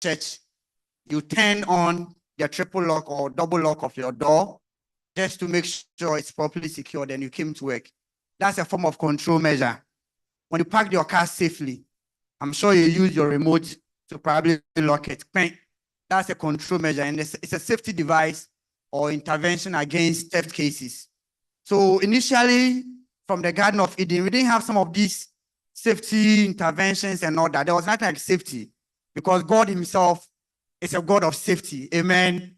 church, you turn on the triple lock or double lock of your door just to make sure it's properly secured and you came to work. That's a form of control measure. When you park your car safely, I'm sure you use your remote to probably lock it. That's a control measure, and it's a safety device or intervention against theft cases. So initially, from the Garden of Eden, we didn't have some of these safety interventions and all that. There was nothing like safety because God himself is a God of safety. Amen.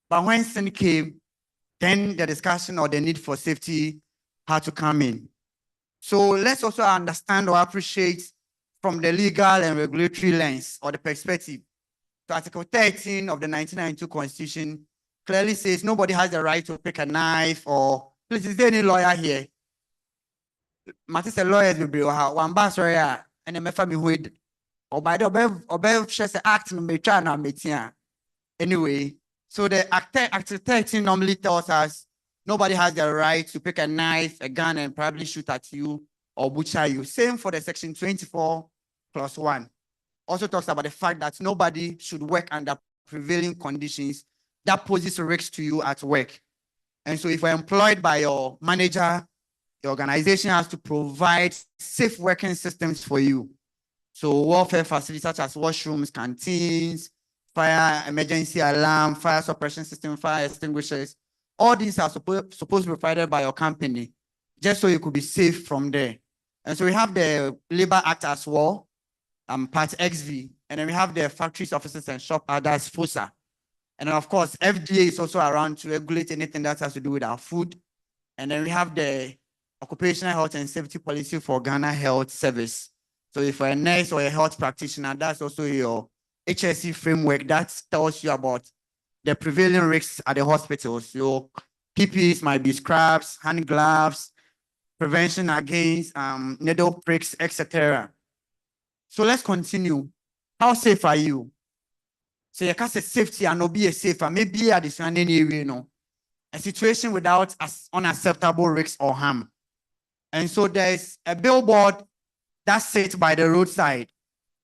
But when sin came, then the discussion or the need for safety had to come in. So let's also understand or appreciate from the legal and regulatory lens or the perspective. So Article 13 of the 1992 Constitution clearly says nobody has the right to pick a knife or, please, is there any lawyer here? Matis a lawyers will be one bass lawyer and a mefami with or by the obey just act no metrana metia. Anyway, so the Article 13 normally tells us nobody has the right to pick a knife, a gun, and probably shoot at you or butcher you. Same for the Section 24+1. Also talks about the fact that nobody should work under prevailing conditions that poses a risk to you at work. And so if you're employed by your manager, the organization has to provide safe working systems for you. So welfare facilities such as washrooms, canteens, fire emergency alarm, fire suppression system, fire extinguishers, all these are supposed to be provided by your company, just so you could be safe from there. And so we have the Labor Act as well, Part XV, and then we have the Factories, Offices, and Shop Others, FOSA. And then of course, FDA is also around to regulate anything that has to do with our food. And then we have the Occupational Health and Safety Policy for Ghana Health Service. So if you're a nurse or a health practitioner, that's also your HSE framework that tells you about the prevailing risks at the hospitals. Your PPEs might be scrubs, hand gloves, prevention against needle pricks, etc. So let's continue. How safe are you? So you can say safety and not be a safer. Maybe at this one anyway, a situation without unacceptable risks or harm. And so there's a billboard that sits by the roadside.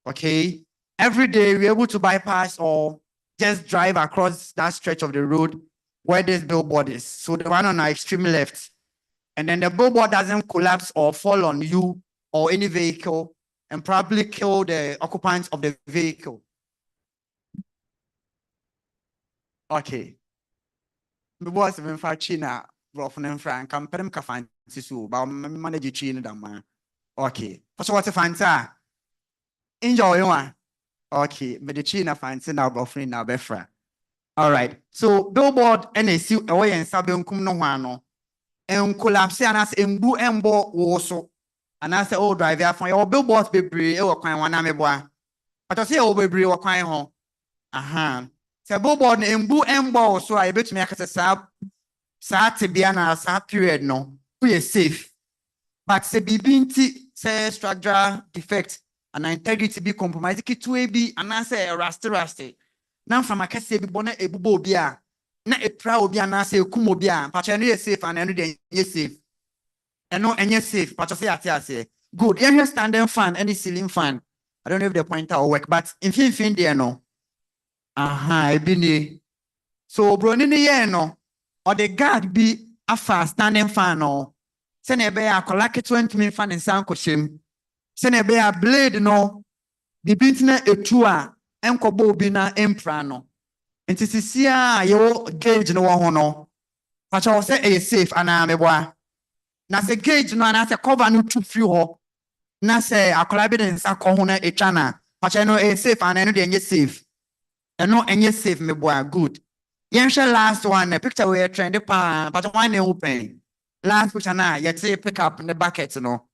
Okay. Every day we're able to bypass or just drive across that stretch of the road where this billboard is. So the one on our extreme left. And then the billboard doesn't collapse or fall on you or any vehicle and probably kill the occupants of the vehicle. Okay. The boss of China, Rofen and Frank, I'm Perm Kafan Sisu, but I'm managing China. Okay. So what's a fanta? Enjoy one. Okay, Medicina fancy now, Buffy now, Befra. All right. So, billboard NSU away and Sabium Kumno, and collapse and as Mbu Embo also. And I say, oh, driver for your billboards be brave or crying one ameboa. But I say, oh, be brave or crying home. Aha. So, billboard Mbu Embo, so I bet me I can say, Satibiana, Sat period, no. We are safe. But say, Bibinti, say, structural defect. And integrity be compromised. It to be and I say rusty. Now from a case be bonnet a bubo bia. Not a proud bia and I say kumo bia. But you safe and any day safe. And no any safe. But I say good. You're standing fan, any ceiling fan. I don't know if the pointer will work, but in fin there no. I been so bronini no. Or the guard be a fast standing fan no. Send a bear collect 20 minute fan in San Koshim. Sene be a blade no the bintina etua enkobo bi na empra no enti sisia yo gauge no ho no pacha say e safe ana meboa na se gauge no ana se cover no tu free ho na se akola bi den sa ko ho na etwa na pacha no e safe ana no de enye safe eno enye safe meboa good yen hwe last one picture we trend pa pacha one open last picture na yet pick up the bucket no.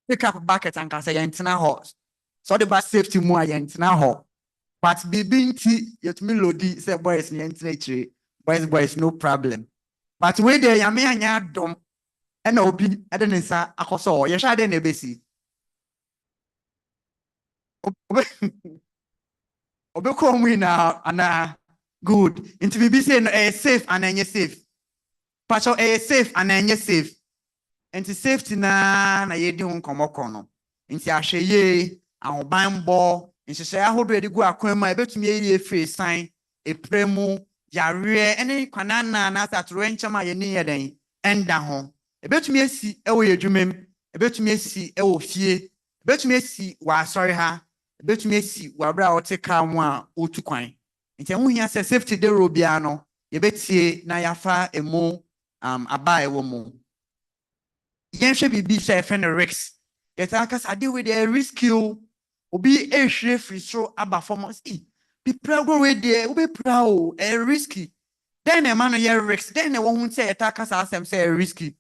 Pick up a bucket and can say yentina horse. So the bus safety more yentina ho. But bibinti yet me lodi say boys yentina tree. Boys no problem. But where there yame anya dom and obi adenisa akoso yesha de na besi. Obe come we now and good. Into bibi say no safe and enye safe. Pacho safe and enye safe. Enti safety na ye di nkomo kono nti ahweye ahobanbo nhyehyɛ ahodoɔ yɛde gu akwan mu a ebetumi ayi efiri san epire mu yareɛ ɛne kwanana na atatorenkyɛm a yɛni yɛ den ɛnda ho ebetumi esi ɛwɔ yɛ adwuma mu ebetumi esi ɛwɔ fie ebetumi esi wɔ asɔre ha ebetumi esi wɔ abere a wɔte kaa mu a otu kwan nti ɛho hia sɛ safety de ro biara no yɛbetie na yafa emu aba ɛwɔ mu yɛnhwɛ biribi sɛ ɛfɛ no risks yɛtaa kasa ade wei deɛ risky o obi ehwie firi soro aba fam si pipra go wei deɛ wobɛpra o risky then na ɛma no yɛ risks then na wɔn ho sɛ yɛtaa kasa asɛm sɛ risky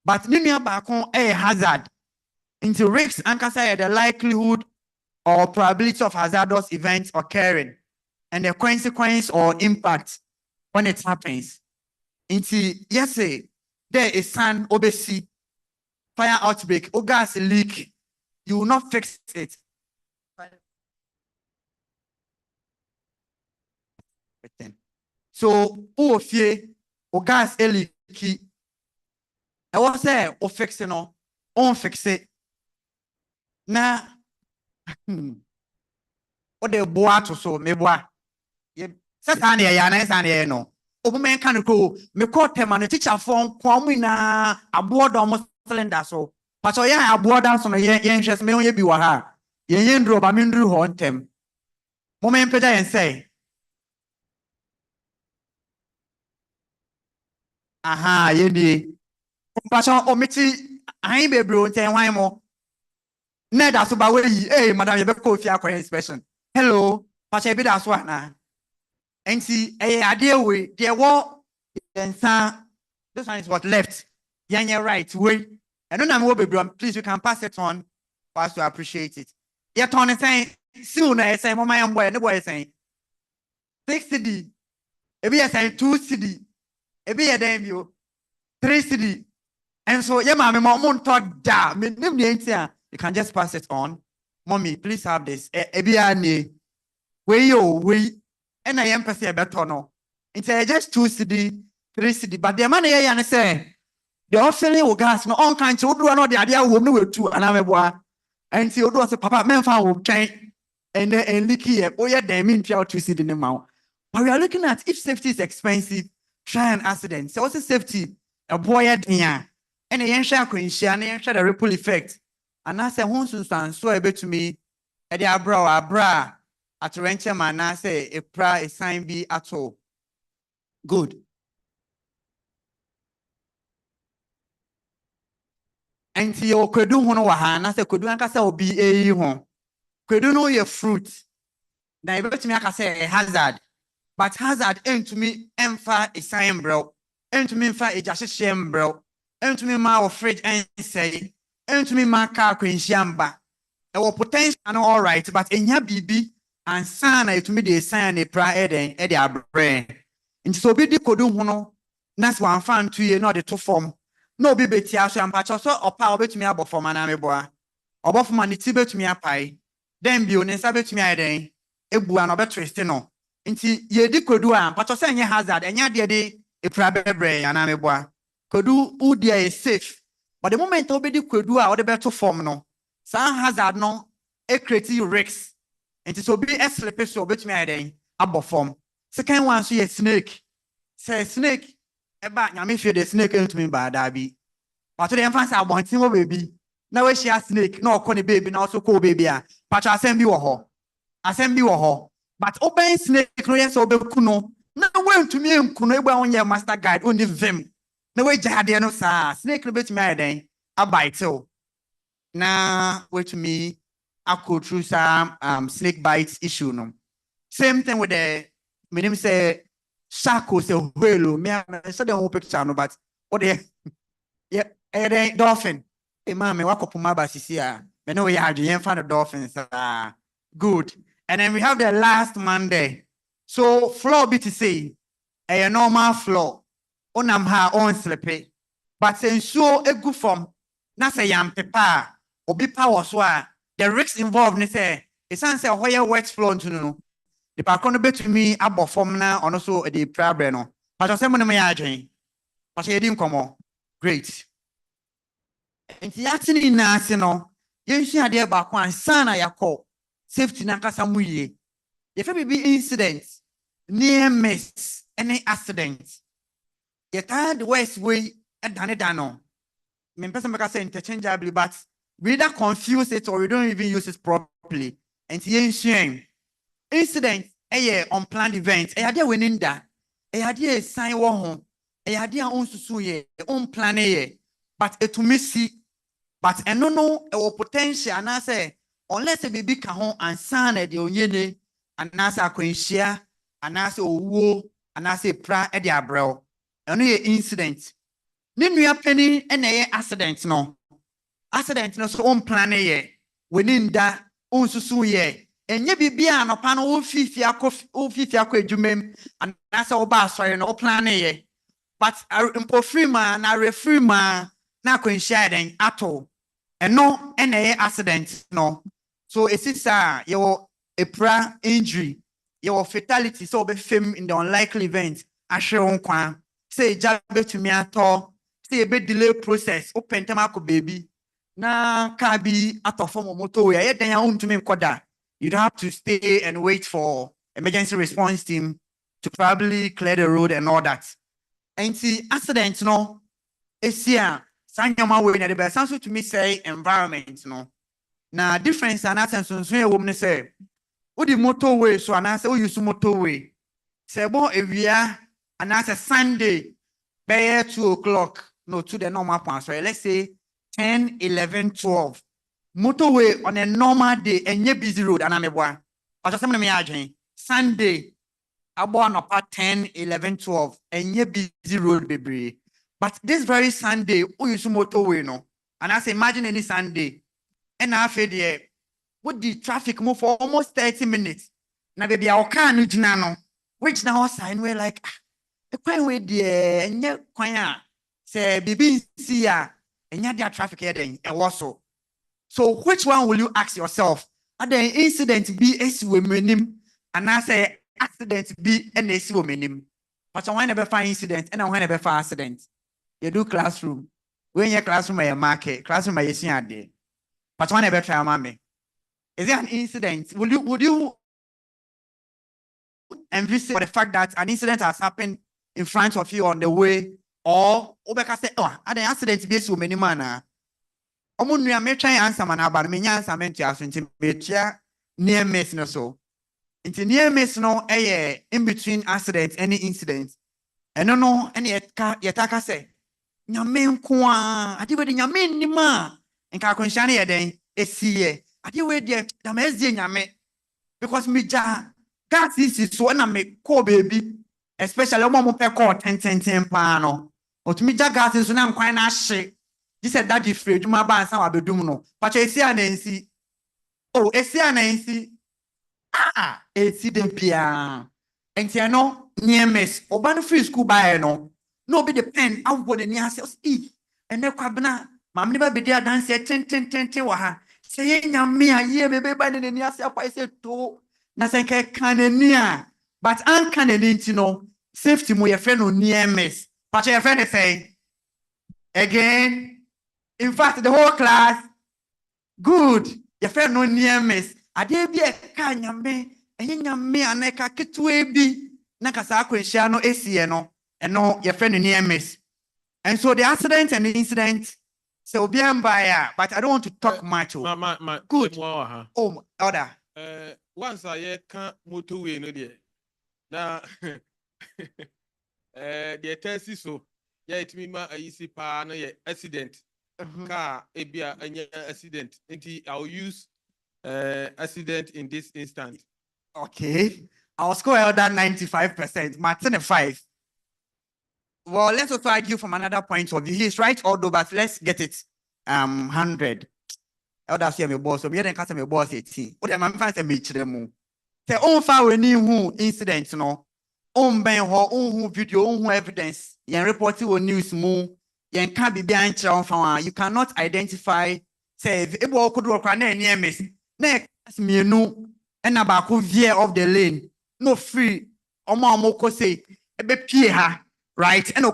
but ne nua baako ɛyɛ hazard nti risks ankasa yɛ the likelihood or probability of hazardous events occurring and the consequence or impact when it happens nti yes there is sun obesi fire outbreak or gas leak you will not fix it so who fear or gas leaky I was say o fix no on fix it na what the boa to so me boa satan ya na san no obumen kan ko me ko tema no teacher phone kwam na abodo mo cylinder so but so ya abodo so no yen hwes me onye bi wa ha yen ndro ba me ndru ho ntem moment peda yen say aha yedi compassion omiti ahin bebro ntem wan mo na da so ba we yi madam ye be ko fi akwa inspection hello pacha bi da so na enti ade we there wo densa this one is what left yanya right way and no wo bebro please you can pass it on for us to appreciate it ye turn saying see na say mama yam boy ne boy saying 6 cedi e be saying 2 cedi e be den bio 3 cedi and so ye ma me mo nto da me nim ne enti you can just pass it on mommy please have this e be ani we and I am per se better no it's just 2 cedi 3 cedi but the man here say the offering will gas no on kind to do no the idea wo no we two anameboa and see odo say papa men fa wo twen and leaky oh yeah dem mean 2 cedi ne ma but we are looking at if safety is expensive try an accident so what's safety a boy dia and yen hwa akwanhia na yen hwa the ripple effect and I say won sunsan so e betumi e dey abra atorenche mana say a pra a sign be at all good and your kwedu ho no wa ha na say kwedu anka say obi eyi ho kwedu no ye fruit na e betumi aka say a hazard but hazard ain't me emfa a sign bro ain't me emfa a jahye bro ain't me ma of fridge and say ain't me ma car kwenhia e wo potential no all right but enya bibi and sana it me the sign a prayer then e their brain nti so bi di kodu ho no na so anfa ntu ye no de to form no bi beti aso ampa cho so opa obetumi abofom na meboa obofom ani ti betumi apai then bi oni sa betumi ai den egbu an obetwist no nti ye di kodu a ampa cho so enye hazard enya de e pra bebre ya na meboa kodu u dia is safe but the moment obedi kodu a ode beto form no sa hazard no e create risks. And so be a slip so bet me then above form. Second one, so snake. Say snake, about me feel the snake into me by Darby. But to the infants I want him baby. Now we share snake, no corny baby, no so cool baby. But I send you a ho. I send you a ho. But obey snake, no yes, obey kuno. Now went to me and kuno on your master guide only vim. No way, Jadiano sa snake no bet me then. I bite so. Now wait to me. I could through some snake bites issue no. Same thing with the my name say Sako say whale me I saw the whole picture no but what the yeah dolphin. Hey man me wako puma ba sisi a me know we had you find the dolphins good. And then we have the last Monday. So floor be to say a normal floor onam ha on sleepy but say so a good form na say yam pepa obi power so the risks involved, they say, it's answer where wet flow to know. The park bet to me above form now, and also a deep prayer breno. But I said, when I dream, but I didn't come on. Great. And the acting in Nassino, you see, I dear back one son, I call. safety nankasa mu ye. If it be incident, near miss, any accident. Yet the worst way at Danedano. Me person make say interchangeably, but we either confuse it or we don't even use it properly. And the shame. Incident, unplanned event, there winning that. A sign war home. A own susuye, unplanned but it to miss see. But no, potential, and I say, unless a baby can home and son at the onyene, and I say, Quinshia, and I say, woo, and I say, pra at the abrow. Only incident. Then we are penny and accident, no. Accident, no, so unplanned ye. Winning that, unsusu ye. And ye be an upon all fifia jumem, and that's all bass, no plan ye. But I free man, I refree man, na Quinshia at all. And no accident, no. So it's your a pra injury, your fatality, so be film in the unlikely event. I share on quan. Say jab to me at all. Say a bit delay process. Open tamako baby. Na kabi at a form of motorway. Then you to me koda. You don't have to stay and wait for emergency response team to probably clear the road and all that. And see accident, no. It's here. Sanyama way na the best answer to me say environment, no. Now difference and attention so a woman say, what the motorway so and I say, oh, use motorway. Say, boy, if we are and that's a Sunday, by 2 o'clock, no, to the normal point. So let's say 10, 11, 12. Motorway on a normal day and you busy road and I'm a boy. But just me Sunday, I born apart 10, 11, 12, and you busy road, baby. But this very Sunday, who use motorway, no? And I say, imagine any Sunday. And I feel there, what the traffic move for almost 30 minutes. Now, baby, our car no, which now sign we're like, the quite way there, and yet, quite say, baby, see ya, and yet, there traffic here, then, and also. So, which one will you ask yourself? Are there incident be a women, and I say, accident be an AC woman? But I want never find incident, and I want never find accident. You do classroom. When your classroom is market, classroom is a day. But one never try mommy. Is there an incident? Would you envisage for the fact that an incident has happened in front of you on the way? Or Obeka say, oh, are the accidents based with many manner? Omunua me try answer man about me answer me to ask into near miss no so. Into near miss no in between accidents, any incidents. And no, any yetaka say. Nyame kwa ade we de nyame nima nka konhwane ye den esie ade we de da mezie nyame because me ja gas is so na me call baby especially mo pe call 10 pa no otumi ja gas so na nkwan na hye ji said that free djuma ba ansa wa bedum no pa cha esie anansi oh esie anansi esi de bia enti no niemes oba no free school ba no no be the pen out what the near says and then kwabna mam never be there dance 10 wa ha say nyame aye be ba ne near say apa say to na say kanania but an kanani no safety mo your friend no near miss but your friend is saying again in fact the whole class good your friend no near miss ade bi e ka nyame nyame aneka ketwe bi na kasa akwanhia no esie no. And no, your friend in EMS. And so the accident and the incident, so be by, but I don't want to talk much. Good. Oh, order. Once I can't move to win, no dear. Now, the test is so. Yeah, it means my easy partner accident. Car, a accident. I'll use accident in this instant. Okay. I'll score elder 95%. Martin 5. Well, let's also argue from another point of view. He's right, although, but let's get it 100. Elder say my boss, so me then cast my boss 18. What am I fancy me chiremu? Say on far we need who incident no. On ben who video, who evidence. Yen report on news mo. Yen can't be behind chira. You cannot identify. Say if ebo could work on any MS. Next me no. And about who veer off the lane. No free. Omo amoko say ebe pie ha. Right, and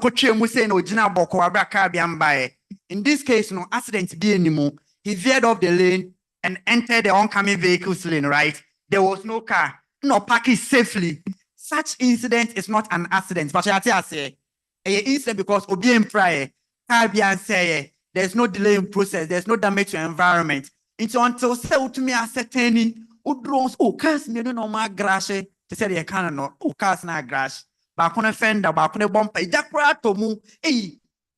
we say no jina boko abraka biambae. In this case, no accident be anymore. He veered off the lane and enter the oncoming vehicle's lane, right? There was no car, no parking safely. Such incident is not an accident. But I say, an incident because obeying prior, there's no delay in process, there's no damage to environment. It's until say to me I said any drones, cars me no normal grass. They said you can't know, cars na grass. Back on a fender, back on a bumper, Jakra to move,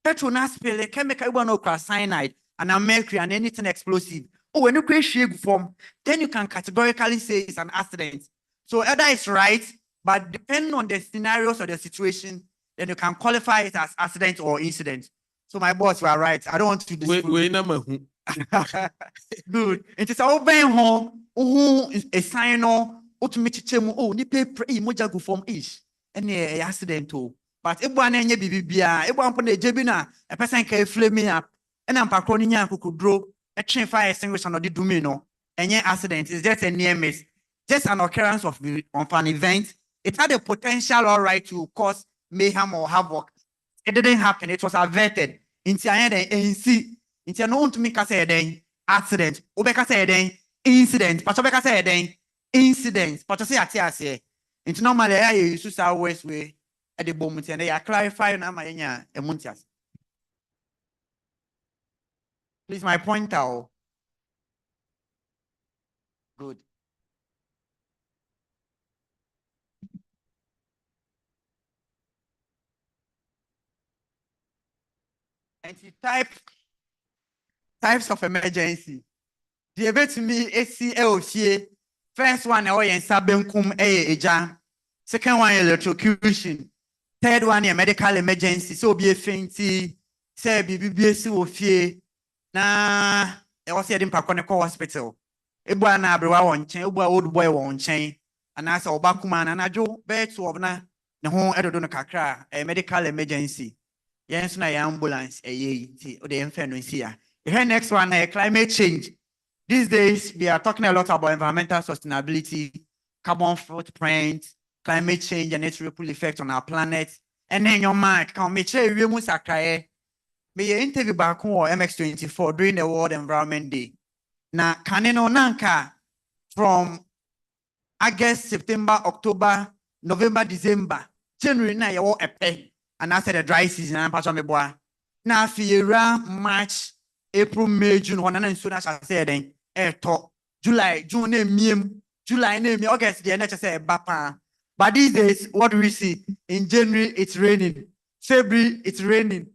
petrol na spill, chemical one no cyanide, and a mercury and anything explosive. When you create shake form, then you can categorically say it's an accident. So either it's right, but depending on the scenarios or the situation, then you can qualify it as accident or incident. So my boss, you are right. I don't want to dispute. Good. It is all very home. A sign or ultimately, ni paper, moja go form ish. Any accident too. But if one any BBBA, if one put a jebina, a person can flame me up, and I'm parkonia who could draw a train fire extinguisher or the domino. Any accident is just a near miss, just an occurrence of an event. It had a potential, all right, to cause mayhem or havoc. It didn't happen. It was averted. Into no to make us say accident. Obeka say incident. But Obeka say incident. But say say into normally I use South West way at the moment and they are clarifying Amaya and Muntias. Please, my point out. Good. And types of emergency. The event to me ACLC. First one, sabenkum eja. Second one, electrocution. Third one, medical emergency. So be a fainty. Say BBS ofie. Na I was here in Pakoneko Hospital. Ebwa na abrewa wonchen, ebwa old boy wonchen. And as Obakuman and Ajo, bed to obna, the home edodono kakra, a medical emergency. Yes, na ambulance, the infant here. The next one, climate change. These days, we are talking a lot about environmental sustainability, carbon footprint, climate change, and its ripple effect on our planet. And then your mind can make sure you must may interview back on MX24 during the World Environment Day. Now, Kaneno Nanka from August, September, October, November, December, January, na you a pay. And after the dry season, I'm passing boy. Now, Fiera, March, April, May, June, one and soon as I said, July, June, name, July, name, August, the NHS say Bapa. But these days, what do we see? In January, it's raining. February, it's raining.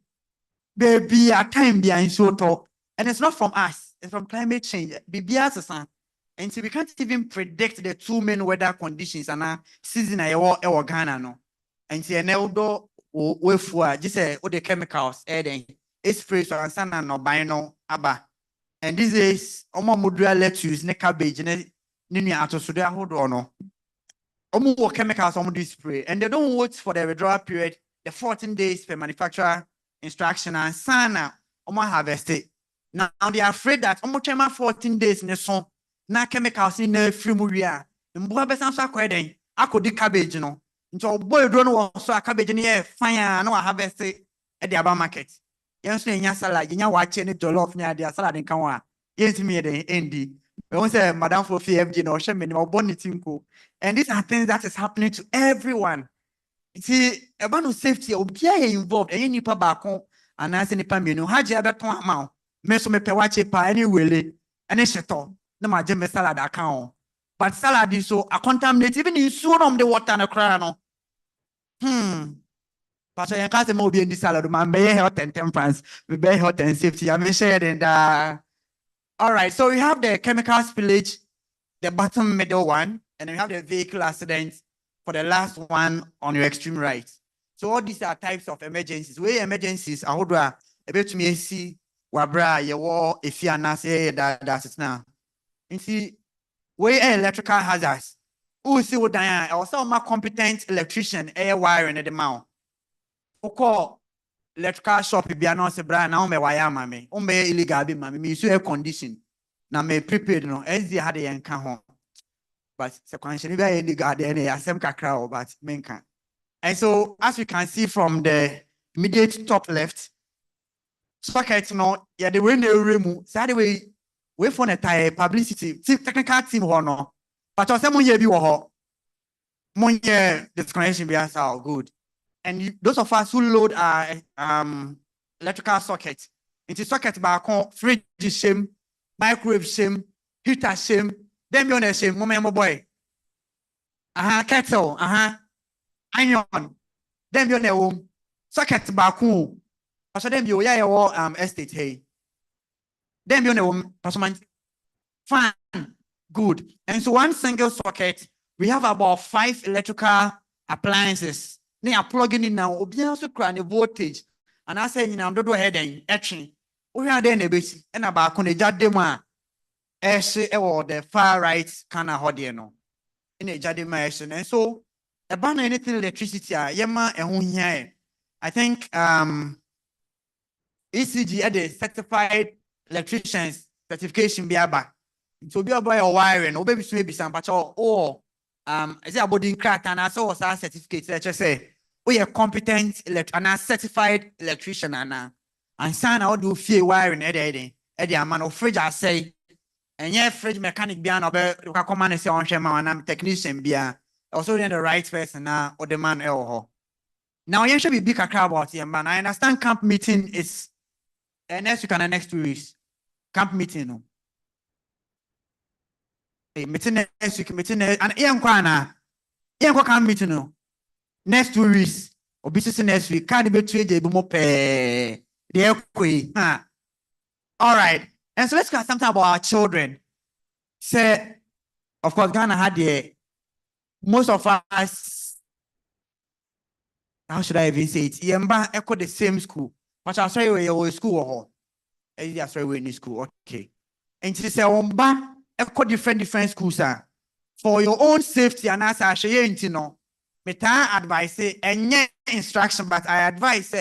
Baby, a time behind so top. And it's not from us, it's from climate change. And so we can't even predict the two main weather conditions and our season I Ghana no. And see an eldo or just say all the chemicals adding it's free so and sana no bino aba. And this is mudra lettuce, ne cabbage, ne atosuda hold on. More chemicals on this spray, and they don't wait for the withdrawal period, the 14 days per manufacturer instruction and sana harvest it. Now they are afraid that 14 days in the sun, na chemicals in the free muria. And boy besan so kweden, I could do cabbage, Into boy don't want so a cabbage in here, fire, no harvest it at the Aba market. Yes, in salad, you know what change to love near the salad in Kawa. Yes, me the Andy. I want to say, Madame for FFG, no, she mean, or Bonitinko. And these are things that is happening to everyone. See, about safety, or be involved, and any back home, and as any pamino, had you ever come out? Meso me pewache pa anyway, and a sheto, no my jemmy salad account. But salad is so a contaminate, even in soon on the water and a crown. But I can't say more be in the salad, man, be health and temperance, be health and safety. I'm shared and all right, so we have the chemical spillage, the bottom middle one, and then we have the vehicle accidents for the last one on your extreme right. So all these are types of emergencies. Where emergencies are a bit to me see wabra ye war if you are not say that's it now. You see, where electrical hazards. Who see what I also my competent electrician air wiring at the mount. Who call electrical shop be announced brand now me wire mame. Me illegal be mame. Me air condition. Now me prepared no. SD had a yanka home. But sequentially be illegal then asem kakra but menka. And so as we can see from the immediate top left, socket no yeah the way they remove. So the way we for a publicity technical team no. But also money be wo money disconnection be as all good. And those of us who load our electrical socket into socket back on fridge shame, microwave shame, heater shame, then be on a shame, moment boy. Kettle, iron, then be on a home, socket back home. Also then be estate hey. Then be on a home, fine, good. And so one single socket, we have about 5 electrical appliances. They are plugging in now. Obi also cry the voltage. And I say, I'm not ahead and etching. We are then a bit and about on the jadema. Or the far right kind of hodiano. In a jadema. And so about anything electricity, yama and here. I think ECG had a certified electricians certification be back. So be about your wiring, or maybe some patch or is it about the crack and I saw our certificate let's just say we are competent and a certified electrician and sign out do fear wiring Eddie man of fridge I say and yeah fridge mechanic beyond or command say on shema and I'm technician bia also then the right person now or the man now you should be big about here man. I understand camp meeting is next week and the next 2 weeks camp meeting no. Meeting next week, meeting and can meeting no. Next 2 weeks, or business next week, can't be 2 days more pay. All right. And so let's talk something about our children. Say, of course, Ghana had most of us, how should I even say it? Yemba echo the same school. But I'll say we school or that's why we're in school. Okay. And she said, echo different schools are for your own safety and as I say no meta advice and instruction but I advise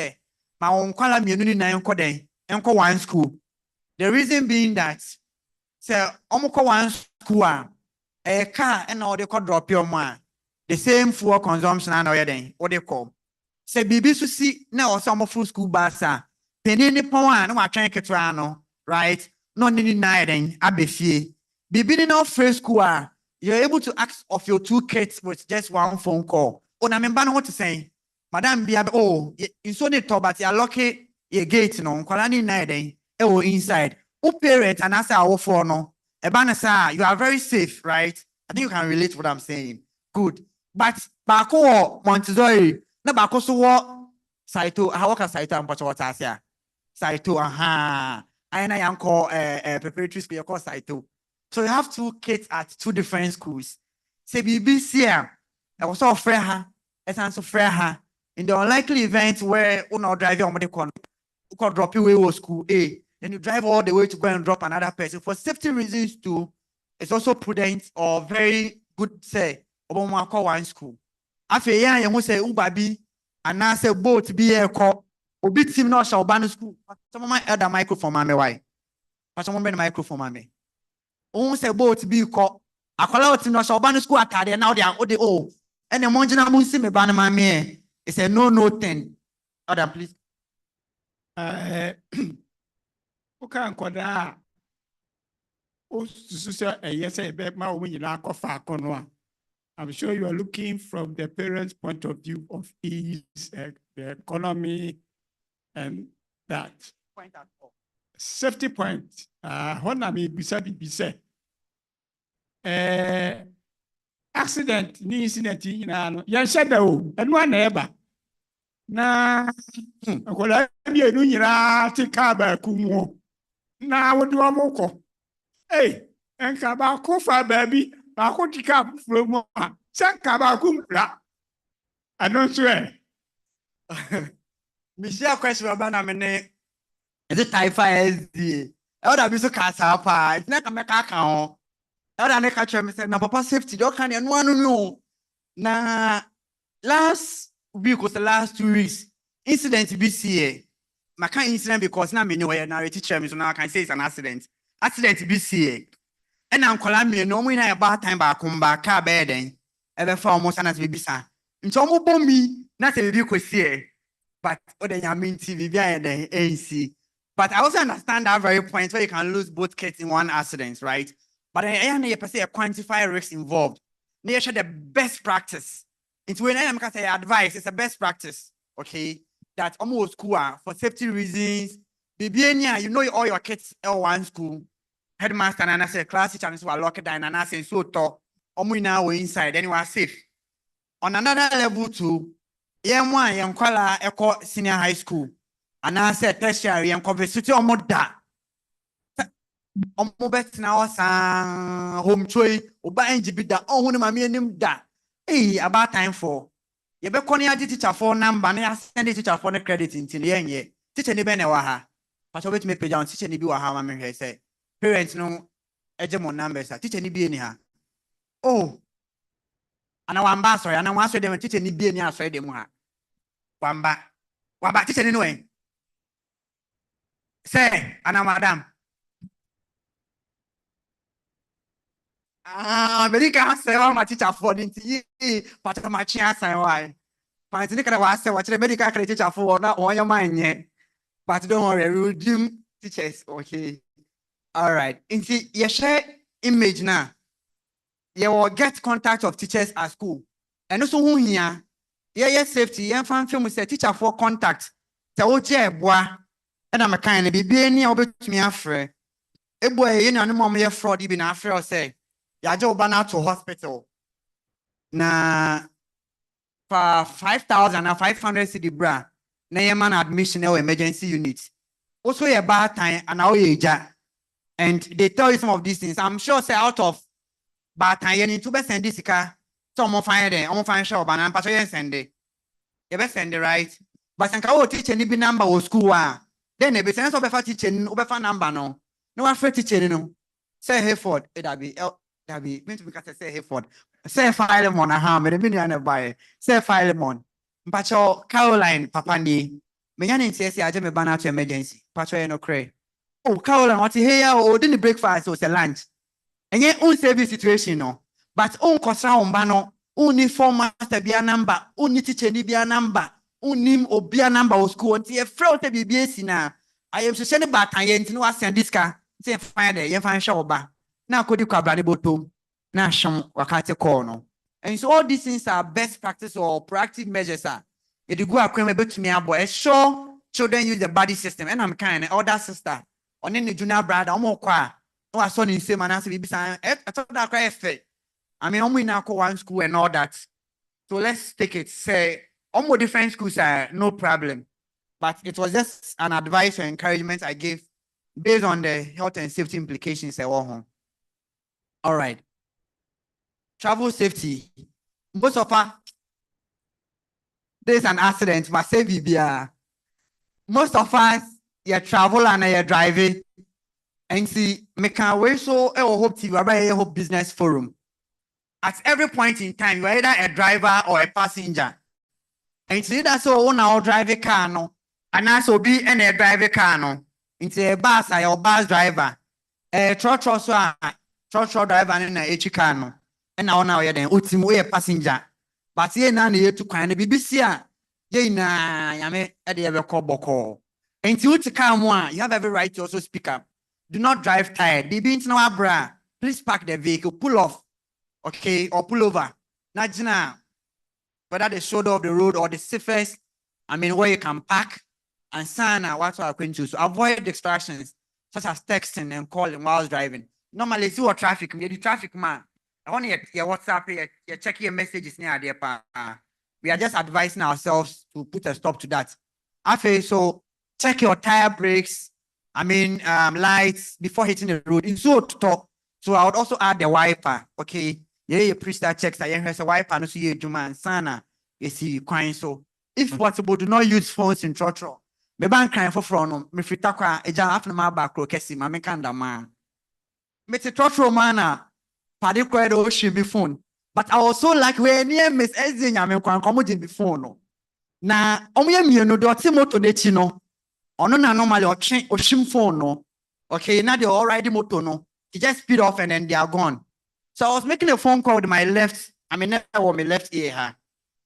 my own column you na enko one school. The reason being that say omko one school a car and all they call drop your man the same fuel consumption and all then what they call say bibi so see na some full school bus penny power no trying to no right no need na then abefie bibi no first school you're able to ask of your 2 kids with just 1 phone call. Oh, I remember what to say. Madam Bia, oh, you saw the top, but you're lucky your gate, no, Kolani night, oh, inside. Oh, parent, and that's our phone, no. Ebanasa, you are very safe, right? I think you can relate to what I'm saying. Good. But Bako Montessori, na Bako so what Saito, how work Saito and Pacho Tasia. Saito, I am called preparatory school, you call Saito. So you have 2 kids at 2 different schools. Say BBC I was so fair her, so fair her. In the unlikely event where you know drive on the corner, you can drop you away to school A, then you drive all the way to go and drop another person. For safety reasons too, it's also prudent or very good say about call one school. After yeah, you say Ubabi and now say both be a call or big team not shall ban school. Some of my other microphone mommy why? But someone been microphone mommy. On say both be called a call out in the Shabana school at now they are oh and the Monjana Musi me ban mammy. It's a no thing. Other please. Okay, Koda. Oh, yes, I bet my woman in Akofa. I'm sure you are looking from the parents' point of view of ease, the economy, and that. Point at all. Safety point. Honami bisa. Accident, ni incident, yan shadow, and one neighbor. Na, kola biye nu nyina ti ka ba kumu. Na wo do amoko. Hey, en ka ba ko fa baby, ba ko ti ka fro mo. San ka ba kumpla. Anon so e. Michelle question about na me is it typhoid SESdAC? Elder be so kasa pa. It's not make aka ho. Elder na catch me say na papa safety do kan no anu no. Na last week was the last 2 weeks. Incident BCA. My kind incident because now me know where now teacher me so now I can say it's an accident. Accident BCA. And I'm calling me no we na about time ba come back car bed then. Ever for almost an as baby sa. Nso mo bomb me na say baby kwesi but other ya mean TV bia then ANC. But I also understand that very point where you can lose both kids in one accident, right? But I per se quantify risks involved. They share the best practice. It's when I say advice, it's a best practice, okay? That's almost school for safety reasons. You know all your kids at one school. Headmaster and I say class teacher and locked down and I say so talk. Now we're inside, then you are safe. On another level too, young echo senior high school. And I said tertiary and conversation almost that. Bet now home choy oba NGB da on mami nim da. Hey, about time for. You be calling your teacher for number, na send the teacher for the credit in ye. Teacher ni bene waha. But wait me pay down teacher ni bi waha mami say. Parents no ejemo numbers. Teacher ni bi ni ha. Oh. Ana wamba sorry, ana wa so dem teacher ni bi ni aso dem ha. Wamba teacher ni no en. Say, ana madam. Very can say my teacher for the but of my chance and why. But I think I was saying what the medical teacher for not on your mind yet. But don't worry, we will do teachers. Okay. All right. Into your share image now. You will get contact of teachers at school. And also who here, yeah, safety, yeah, fan film say teacher for contact. So boy, and I'm a kind of be any over to me after. A boy, you know, no more fraud even after I say. Ya jo bana to hospital na for 5,000 or 500 cedi bra na your man admission or emergency unit. Also a bad time and now and they tell you some of these things. I'm sure say out of bad time you need to be send this car. Some find them, I'm find shop and I'm passion send it. You be send it right. But I can teach any number or school then they be send of a teaching over number no. No afraid teaching no. Say Hayford, it be Dabi, mean to be say Hayford. Say Philemon, me the million buy. Say Philemon. Pacho Caroline, Papandi. Me yan say I just me ban out emergency. Pacho no cray. Oh, Caroline, what here? Oh, didn't breakfast or say lunch. And yet, own service situation, no. But own concern bano, only form master be a number, only teacher be a number, only or be a number of school until a fraud to be BSc now. I am so sending back and yet no ask this car. Say find it, you find show back. Now could you come brand bottom? Now sham wakati corner. And so all these things are best practice or proactive measures. If you go acquaint to me about sure children use the body system and I'm kind of older sister. On any junior brother, I'm more quiet. No, I saw in same and answer I thought that cry effect. I mean, I'm in one school and all that. So let's take it. Say almost different schools are no problem. But it was just an advice or encouragement I gave based on the health and safety implications at home. All right. Travel safety. Most of us, there's an accident, but say most of us, you travel and you're driving. And see, make our way so I hope to a hope business forum. At every point in time, you're either a driver or a passenger. And see that's all on our driver car no. And also be in a driver car no. Into a bus or bus driver. A truck driver and a H car no. And now you're then ultimately a passenger. But here now you to kind of BBC. Ye na yame at the ever call. And to come one, you have every right to also speak up. Do not drive tired. Baby into no bra. Please park the vehicle, pull off. Okay, or pull over. Not now. Whether the shoulder of the road or the safest, I mean, where you can park and sign out what are going to. So avoid distractions such as texting and calling while driving. Normally, see what traffic, you're the traffic man. I want your WhatsApp, you check your messages near there. We are just advising ourselves to put a stop to that. Okay, so check your tire brakes, lights before hitting the road. In so to talk. So I would also add the wiper. Okay. Yeah, you pre-start checks that you have a wiper no see you man sana. You see crying. So if possible, do not use phones in trotro. Me ban crying for front. Me frita kwa eja after my back kesi ma me kanda man. Me te trotro mana. Padi kwa do she be phone. But I also like when near Miss Ezin yame kwa komo di be phone. Na omuye mienu do ti moto de chi no. Ono na normally o shim phone no. Okay, now they're all riding motor no. You just speed off and then they are gone. So I was making a phone call with my left, my left ear.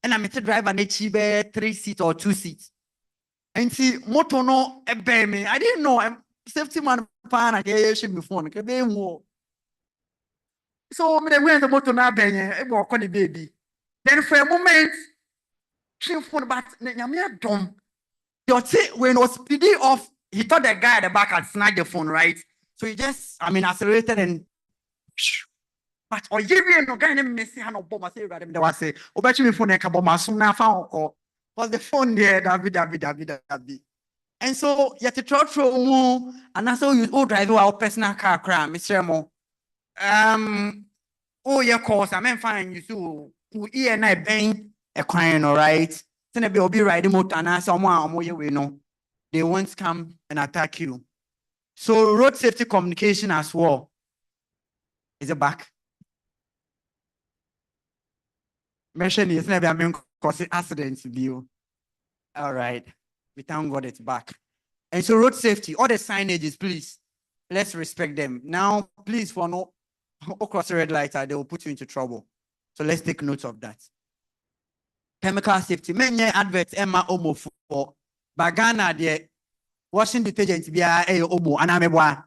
And I'm a driver, 3 seats or 2 seats. And see, moto no ebe me. I didn't know. I'm safety man pan again me phone. Kebe mo. So me went the moto na benye. E walk on the baby. Then for a moment, she phone but nyame dom. Your when it was speeding off, he thought the guy at the back had snatched the phone, right? So he just, accelerated and. But or you no guy named Messi had no bomb. I say, rather than was say, oh, bet you me phone a couple of soon I found or was the phone there, David. And so you have to try to and that's how you drive our personal car crime, Mr. Mo. Oh, your course, I mean, fine, you so who and I bang a crying, all right. Then they'll be riding motor and someone more you know. They won't come and attack you. So road safety communication as well. Is it back? Mention is never been causing accidents to you. All right. We thank God it's back. And so road safety, all the signages, please, let's respect them. Now, please, for no across the red light, they will put you into trouble. So let's take note of that. Chemical safety. Many adverts, Emma Omo for Bagana, the washing detergent, be a Omo, Anameboa.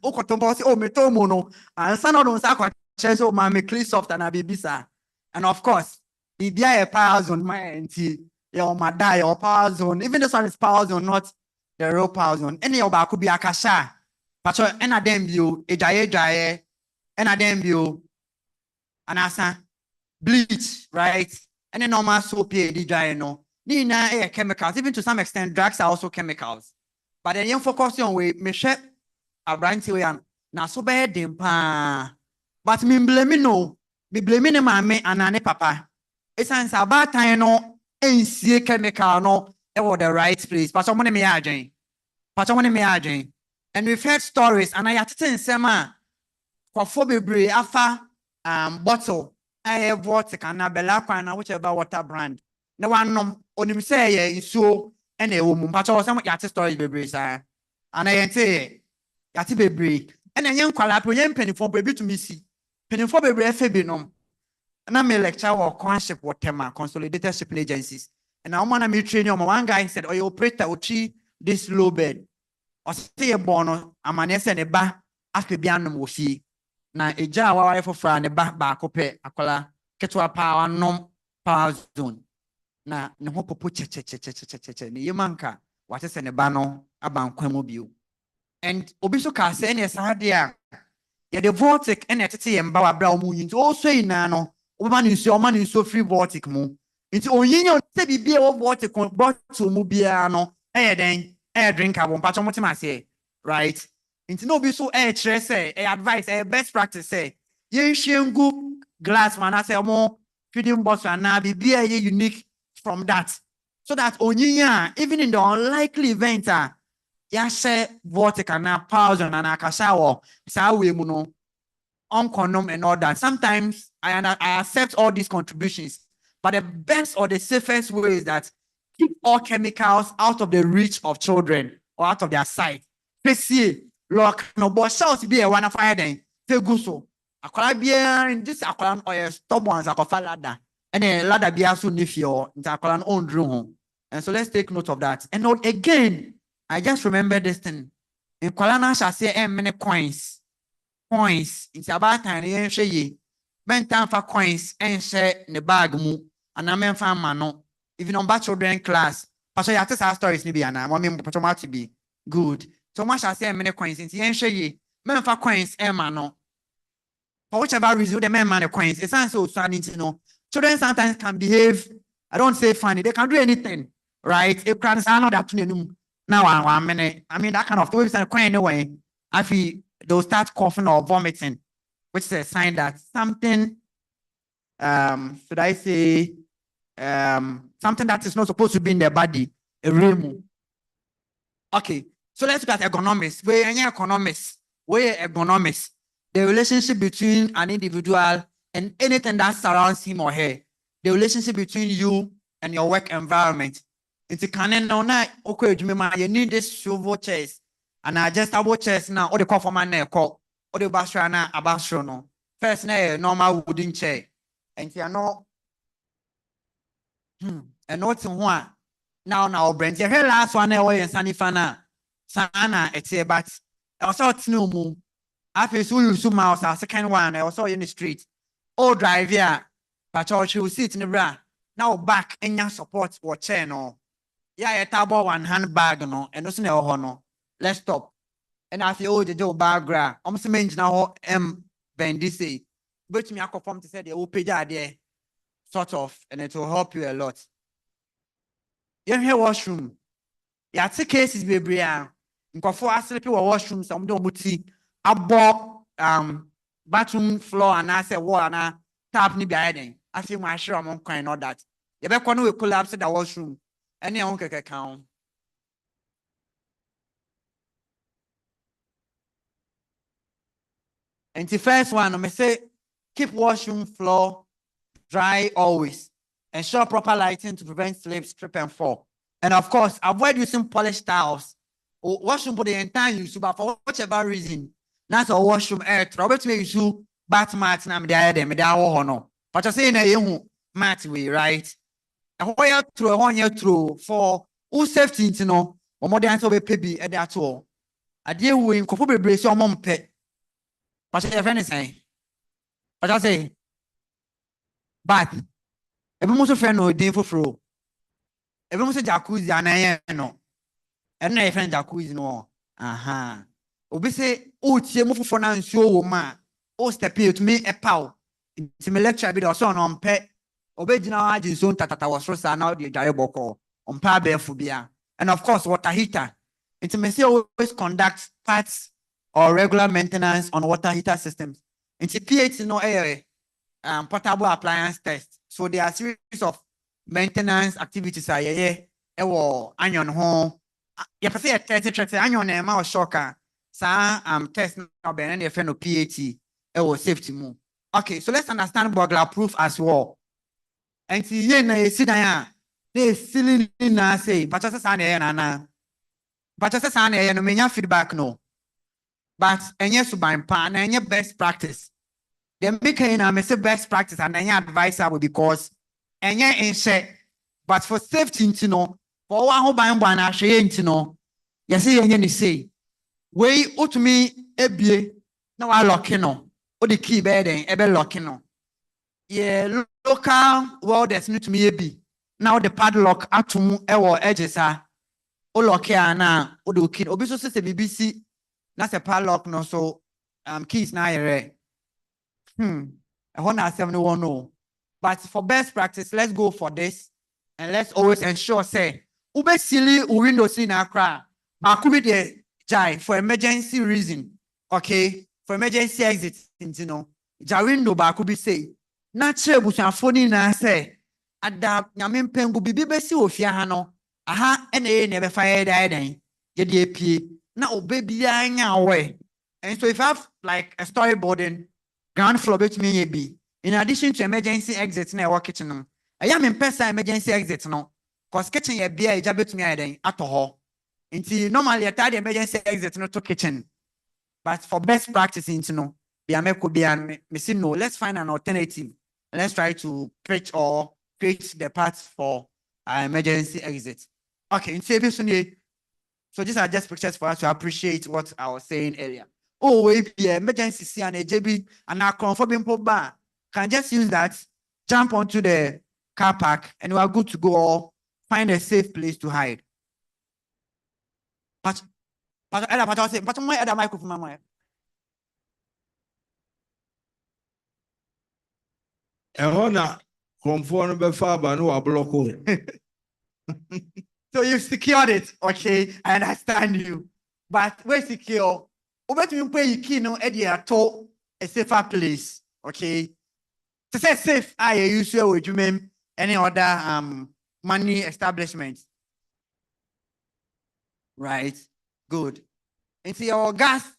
Okotombo, oh, Metomono, and son of Sako, Cheso, Mammy, clean soft and Abibisa. And of course, the BIA power zone, my auntie, your Madai, or power zone, even this one is power zone, not the real power zone. Any of our could be a kasha. But any of them you, a jaye, any of them you, and asa bleach, right? And then normal soap, the dry, no. Nina chemicals, even to some extent, drugs are also chemicals. But then you focus on we share a branch way and now so bad, but me blame no. Me blaming my and ane papa. It's an about time no ain't see chemical no it was the right place. But someone me aging. And we've heard stories and I had to tell Sema for February after bottle. I have water can Bella whichever water brand. No one no on him say so and a woman, but also some yat story baby sir. And I say yati baby. And a young qualap penny for baby to me see. Penny for baby FB and I'm a lecturer or concept what tema consolidated shipping agencies. And I'm gonna meet training. One guy said, "Oh, you operator will this low bed or stay a bono. I'm an S and a bar after beyond the see. Now a jar wire for Fran a back up a color ketwa power no power zone. Now no hope put the Yamanka what is an ebano about Quemobile. And Obisoka saying yes, idea. Yeah, the vortic and and Bawa Brown moon also in Nano. Woman is your man is so free vortic moon. It's only to be beer or vortic brought to Mubiano. Then drink a one patch on what say, right? It's no be so say, advice, best practice say. Ye shingu glass man, I say more feeding boss and now be beer unique from that. So that only even in the unlikely event, share vortic and now pause on an akashawa, sawe muno. Uncondom and all that. Sometimes I accept all these contributions, but the best or the safest way is that keep all chemicals out of the reach of children or out of their sight. Look, no, but shall be a one of fire then. Feguso. Akwala be in this aqualan or stubborn as a ladder, and then ladder be also nifio into aqualan own room. And so let's take note of that. And note again, I just remember this thing. In Kwalana shall say many coins. It's about time and share ye. Ben time for coins and share the bag mu and I mean fan mano. Even on children class. Pastor ya tell our stories nibi ana. Mommy to be good. So much I say many coins into yen share ye. Men for coins and mano. For whichever reason the men man the coins. It's not so funny to know. Children sometimes can behave. I don't say funny. They can do anything, right? If crowds are not that now 1 minute. I mean that kind of way coin anyway. I feel they'll start coughing or vomiting, which is a sign that something, should I say, something that is not supposed to be in their body, a realm. Okay, so let's look at economics. We're economics. The relationship between an individual and anything that surrounds him or her. The relationship between you and your work environment. It's canon now. Okay, you need this swivel chairs. And I just about chairs now, or the call for my neck, or the bashrana, abashono. First, normal wooden chair. And you know, and what's one Now, Brent, you heard last one away and Sunny Fana. Sana, it's a but I was out no more. After you mouse, our second one, I was in the street. Oh, drive here, but you will sit in the bra. Now back in your support or channel. Yeah, a table one handbag, no, and no honor. Let's stop. And I feel the Joe Bagra, almost mention now Bendisi. But me, I conform to say the old page there, sort of, and it will help you a lot. You hear washroom. Yeah, two cases, baby. Nkofo asleep or washroom, some don't buti above bathroom floor and I say wall and tap ni behind. I feel my sure I'm on kind of that. You better we collapse the washroom. Any uncle can count. And the first one, I'm say keep washroom floor dry always. Ensure proper lighting to prevent slip, strip, and fall. And of course, avoid using polished towels. Washroom for the entire use, but for whatever reason, that's a washroom air. Robert may use bath mats and I'm there, me da no. But I say na you mat we right. And what you through 1 year through for who safety to know or more than so be pay at that all. I deal with coffee be brace your mom pet. But I have anything. But I say, but every most of friend no day for fro. Every most of jacuzzi and I no. And I friend jacuzzi no. Aha. Obi say, oh, tie mo for na nsuo wo ma. O step here to me a pow. It's me lecture bi so on pet. Obi gina agin so tatata was so sa na the dware boko. On pa befu bia. And of course, water heater. It's me say always conduct parts or regular maintenance on water heater systems. It's PH no air portable appliance test. So there are a series of maintenance activities. Onion home. You prefer a test onion and mouse shocker. Test now be any friend of PAT safety move. Okay, so let's understand burglar proof as well. And see here na sit down. They silly na say, but just na. But just no menya feedback no. But and yes to buy pan and your best practice. Then making a best practice and any advisable because and yeah in share. But for safety to know, for one who buy one actually to know. You see any say. We ought me ebie now I locking on. Or the key bed and ebe locking on. Yeah, local world that's new to me be. Now the padlock atum ewo edges are o lock here na o do key. Obiso say BBC that's a padlock no so keys na here. I want to 71 no. But for best practice, let's go for this and let's always ensure say ube silly windows in Accra. Could be the jai for emergency reason. Okay, for emergency exit, you know. Window could be say. Natural bush and phone na say. Adapt Yamin Pengu be besi of Yahano. Aha, and they never fired anything. Get the AP. Now, baby, I away. And so if I have like a storyboarding, ground floor bet me be. In addition to emergency exits in our kitchen, I am in person emergency exits no. Cause kitchen a beer jabet me at all. Until normally at the emergency exit no to kitchen. But for best practice into no, be a could be and missing no. Let's find an alternative. Let's try to pitch or create the parts for emergency exit. Okay, in so these are just pictures for us to appreciate what I was saying earlier. Oh, wait, yeah, emergency C and a JB and our conforming bar can just use that, jump onto the car park, and we are good to go or find a safe place to hide. But my other microphone, my So you secured it, okay? I understand you. But we're secure. Over to you pay you key no idea at all a safer place, okay? To say safe, I usually would you mean any other money establishment. Right? Good. And see our gas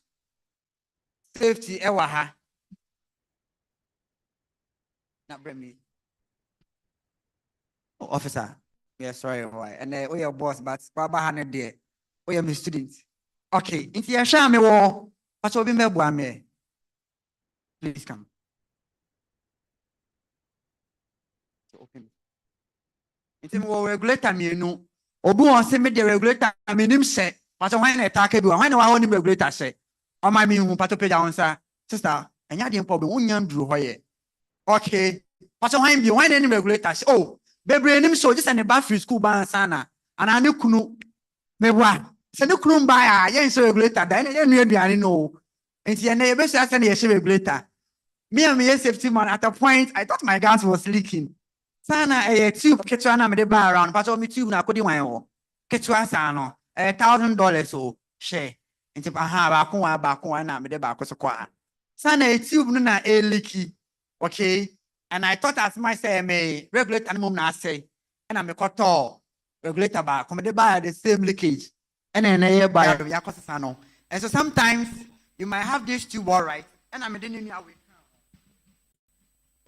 safety ewaha. Not bring me. Oh, officer. Yeah, sorry, why? And we your boss, but Baba Haned there. We are my student. Okay, into your shame war. What's all been me? Please come. Open. It's more regulator me, no. Obi wants to make the regulator. I mean, him say, but when I talk about when I want him regulator say, oh my me who pato pay down sir, sister, and you didn't problem. Unyam drew hoye. Okay, but when be when any regulator say, oh, baby, him so just an about free school ban sana, and I knew kunu me wa. Say no kunu buy yen so regulator. Then you know, and see, and you best ask any regulator. Me and me safety man at a point, I thought my gas was leaking. Sana a tube ketchup na me de buy around, but me tube na kodi wan ketchup sana $1,000 so share. Nti ba ko na me de ba ko so kwa. Sana a tube no na a leaky. Okay? And I thought as myself me regulator no na say. And I me cut regulator ba come de buy the same leakage. And then I buy ya ko sana. And so sometimes you might have this tube all right. And I me de ni away.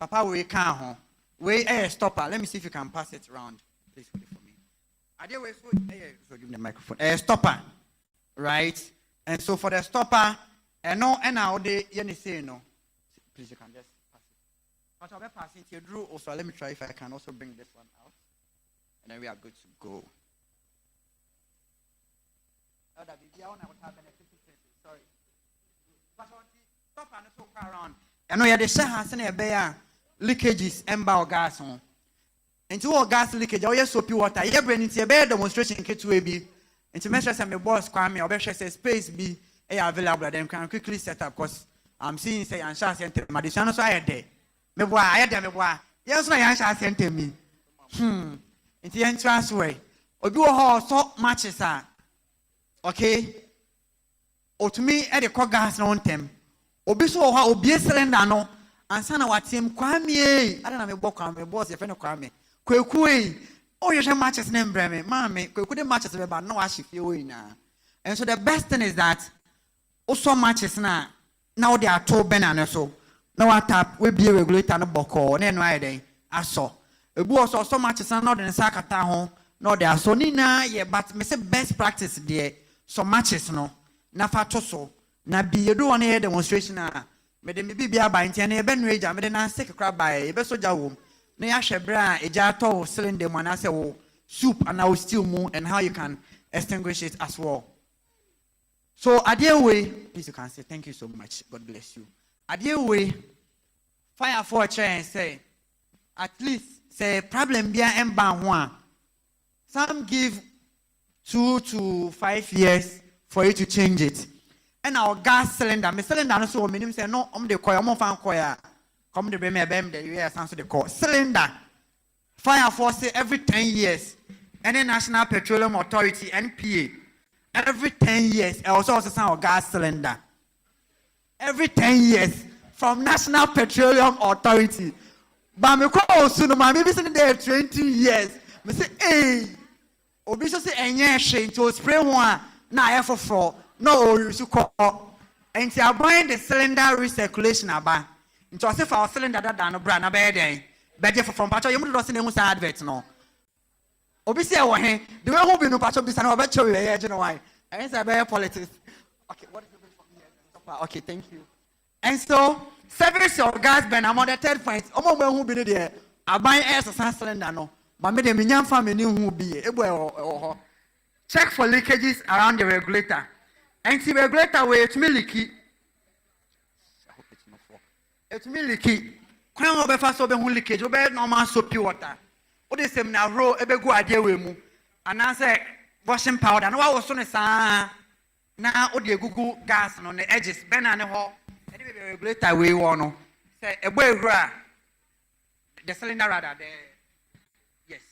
Papa we can wait stopper. Let me see if you can pass it around. Please hold it for me. I did wait for give me the microphone. Stopper. Right? And so for the stopper, and no and now they say no. Please you can just pass it. But I'll be passing to Drew also. Let me try if I can also bring this one out. And then we are good to go. Sorry. But stopper no so around. And no yeah the share has a bear. Leakages and gas on. Into all gas leakage, or yes, soapy water. You bring into a bed demonstration kit to be. Into measure some boss crime or better space be available. Then can quickly set up because I'm seeing say and shall send my additional so I had day. Me boy, I had them. Yes, my shall send me. Into the entrance way. Or do a horse so matches are okay. Or to me, at the core gas on them. Or be so how be a cylinder no. And sana watim kwame I don't know me boss your friend kwame kwekwe oh you matches name breme mama kweku the matches be ba no ahye we na. And so the best thing is that also matches na now they are to benana so now what tap we be regulator no boko na no ayde aso ebu also matches na no the sakata ho no they are so ni na ye but me say best practice there so matches no na fa to so na bi edu one here demonstration na me de me bibia ba ntia na ebe nu eja me de na sick crab ba ebe soja wo na ya hwebra eja to cylinder mo na say wo soup and now stew mu and how you can extinguish it as well. So adie way please you can say thank you so much, God bless you. Adie way fire for a chair and say at least say problem bia emba ho a some give 2 to 5 years for you to change it. And our gas cylinder, my cylinder, so minimum say no, the coil, fan coil, come the beme the US answer the call. Cylinder, fire force every 10 years. And the National Petroleum Authority, NPA, every 10 years, also our gas cylinder. Every 10 years from National Petroleum Authority. But me call soon, maybe sitting there 20 years. Me say, hey, Obiso say, enye shame to spray one, na for. No, you should call. And you are buying the cylinder recirculation about. Into a safe our cylinder that done a brand a bad day. But if from Pacho, you must know adverts no. Obviously, the way who be no Pacho Bisano, but show you know why. And it's a better politics. Okay, what is the okay, thank you. And so, service your gas burn, I'm on the third point. Who be there? I buy air cylinder no. But me, the minion family who be able. Check for leakages around the regulator. And the regulator way it's leaky. I hope it's not for. It's leaky. Crown over fast over who leakage, over normal soapy water. What is them now roll ebe go idea we mu. And I say washing powder. And what was so now the Google gas on the edges, ben and ho. Anyway, the regulator way one. Say a boy the cylinder rather there. Yes.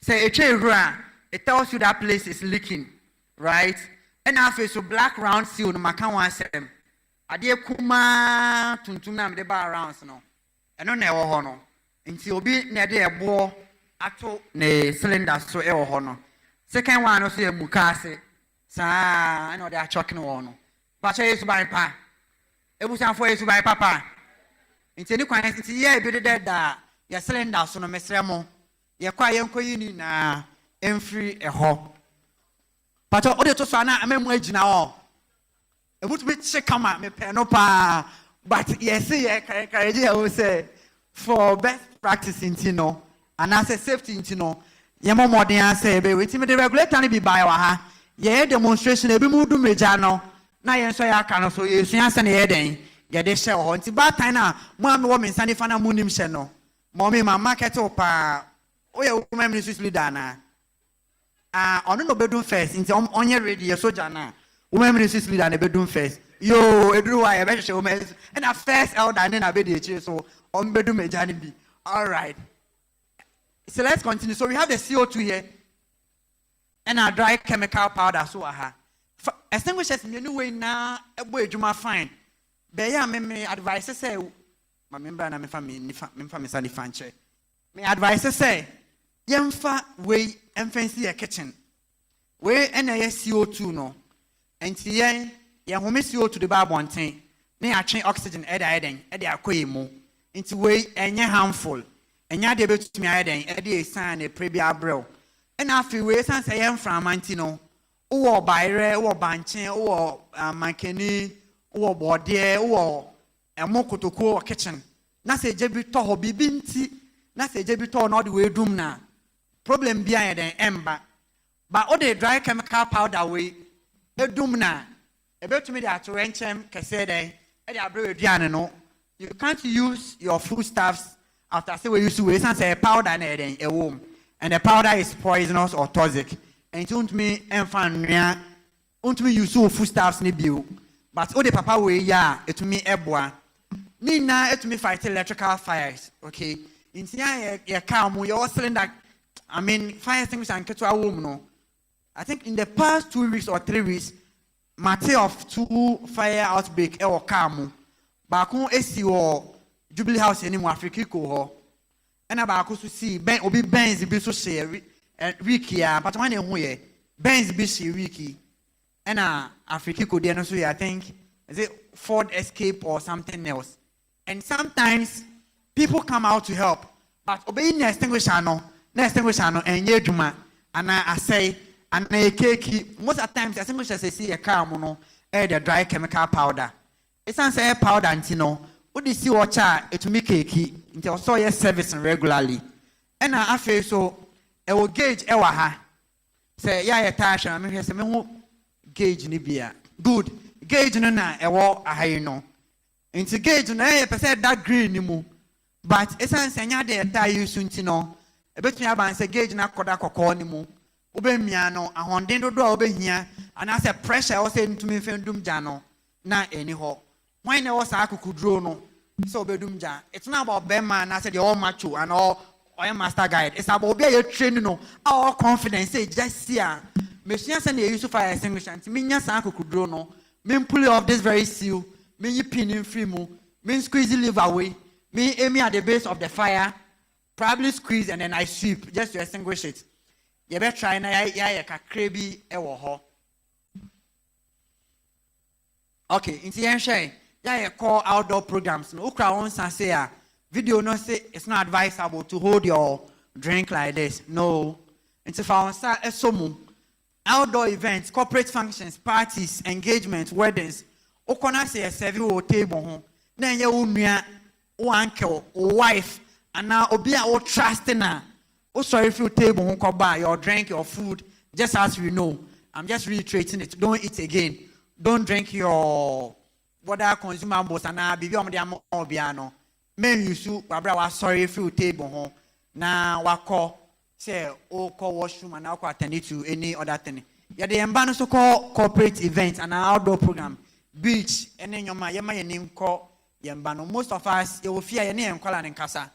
Say a chair it tells you that place is leaking, right? And after so black round seal no maka wan sem. Ade kuma tuntum na me de ba rounds no. Eno na e wo ho no. Nti obi na de ebo ato ne cylinder so e wo ho no. Second one no so e muka ase. Sa no de a choke no wo no. Ba che yesu ban pa. Ebusan fo yesu ban papa. Nti ni kwan nti ye bi de da ya cylinder so no mesre mo. Ye kwa ye nkoyi ni na emfiri eho. Pato ode to so na amemu agina o. Ebut me che kama me pe no pa. But yes ye kareje o say for best practice intino and as a safety intino Yemo more than say, be with me the regulator be by ha. Ye demonstration ebi mu du meja no. Na yen so ya ka no so ye sua se ne ye den. Ye de hye ho nti ba time na mo am wo me nsane fa na mu nim hye no. Mo me ma market pa. O ye woman ministry leader na. Ono no bedun first nti onye ready ye soja na. Woman ministry leader na bedun first. Yo, edru wa ye be hye woman. And a first elder na be de chi so on bedun meja ni bi. All right. So let's continue. So we have the CO2 here and our dry chemical powder. So extinguishers in any way now, a boy, you might find. Beya me advice say, my member and my family, Sunny Fanche. Me advice say, Yemfa way and fancy a kitchen. Where CO2 no. And yen, home CO2 the bar one thing. Nay, I change oxygen at the aquimo into way and harmful. And ya debe to me aden e sign a prebia bro. And after we san say am from Antino, o bayre, o banchen, o mankeni, o bode, o emokotoko kitchen. Na se jebi to ho bibinti, na se jebi to no the way dum na. Problem bia den emba. But all the dry chemical powder we edum na. Ebe to me that to enchem kese den, e dey abre aduane no. You can't use your foodstuffs after say we use to say powder in a womb, and the powder is poisonous or toxic. And it won't me enfant won't me use foodstuffs ni bill. But all the papa way ya it me ebwa. Ni na it me fight electrical fires. Okay. In tia ya calm we all cylinder. I mean fire extinguisher and kettle womb no. I think in the past 2 weeks or 3 weeks, matter of 2 fire outbreak or calm. Bakun esi or Jubilee House any more Africa ho. And about to see Ben obi Benz be so share wiki but when you Benz be she wiki. And Africa could then so I think is it Ford Escape or something else. And sometimes people come out to help, but obeying the extinguisher no and ye juma and I say and a cake most of the times extinguisher say a car mono the dry chemical powder. It's an say powder and what do you see watch it to make cake until so your service regularly. And I feel so I will gauge ha. Say yeah Tasha I mean say gauge nibia. Good. Gauge no na ewo ahayi no. Into gauge no e percent that green ni mu. But esan senya de ta use nti no. E betumi aba say gauge na koda kokko ni mu. Obemia no ahonde dodo a obehia and as a pressure o say ntumi fendum ja no na eni ho. When there was a kukudro no, so bedumja. It's not about Bema and I said all macho and all master guide. It's about be a training no. Our confidence say just here. Machine send you use fire extinguisher. Minya sa kukudro no. Me pull off this very seal. Me you pin in free mo. Me squeeze the leave away. Me aim at the base of the fire. Probably squeeze and then I sweep just to extinguish it. You better try na ya crabby ewo ho. Okay, in the end, yeah, call outdoor programs. No, ukra won't say video. No, say it's not advisable to hold your drink like this. No, it's if I start outdoor events, corporate functions, parties, engagements, weddings. Okona say a serving table home. Then you unya, uncle, wife, and now obia or trusting her. Oh, sorry if you table home come buy your drink, your food. Just as we know, I'm just reiterating it. Don't eat again. Don't drink your what are consumables and I be on the Amobiano. Men you su, Barbara was sorry if you table home. Now, what call say, oh, call washroom and I'll attend to any other thing. Yeah, the Mbano so called corporate events and outdoor program, beach, and then your name call Yambano. Most of us, you will fear your name, call and Casa.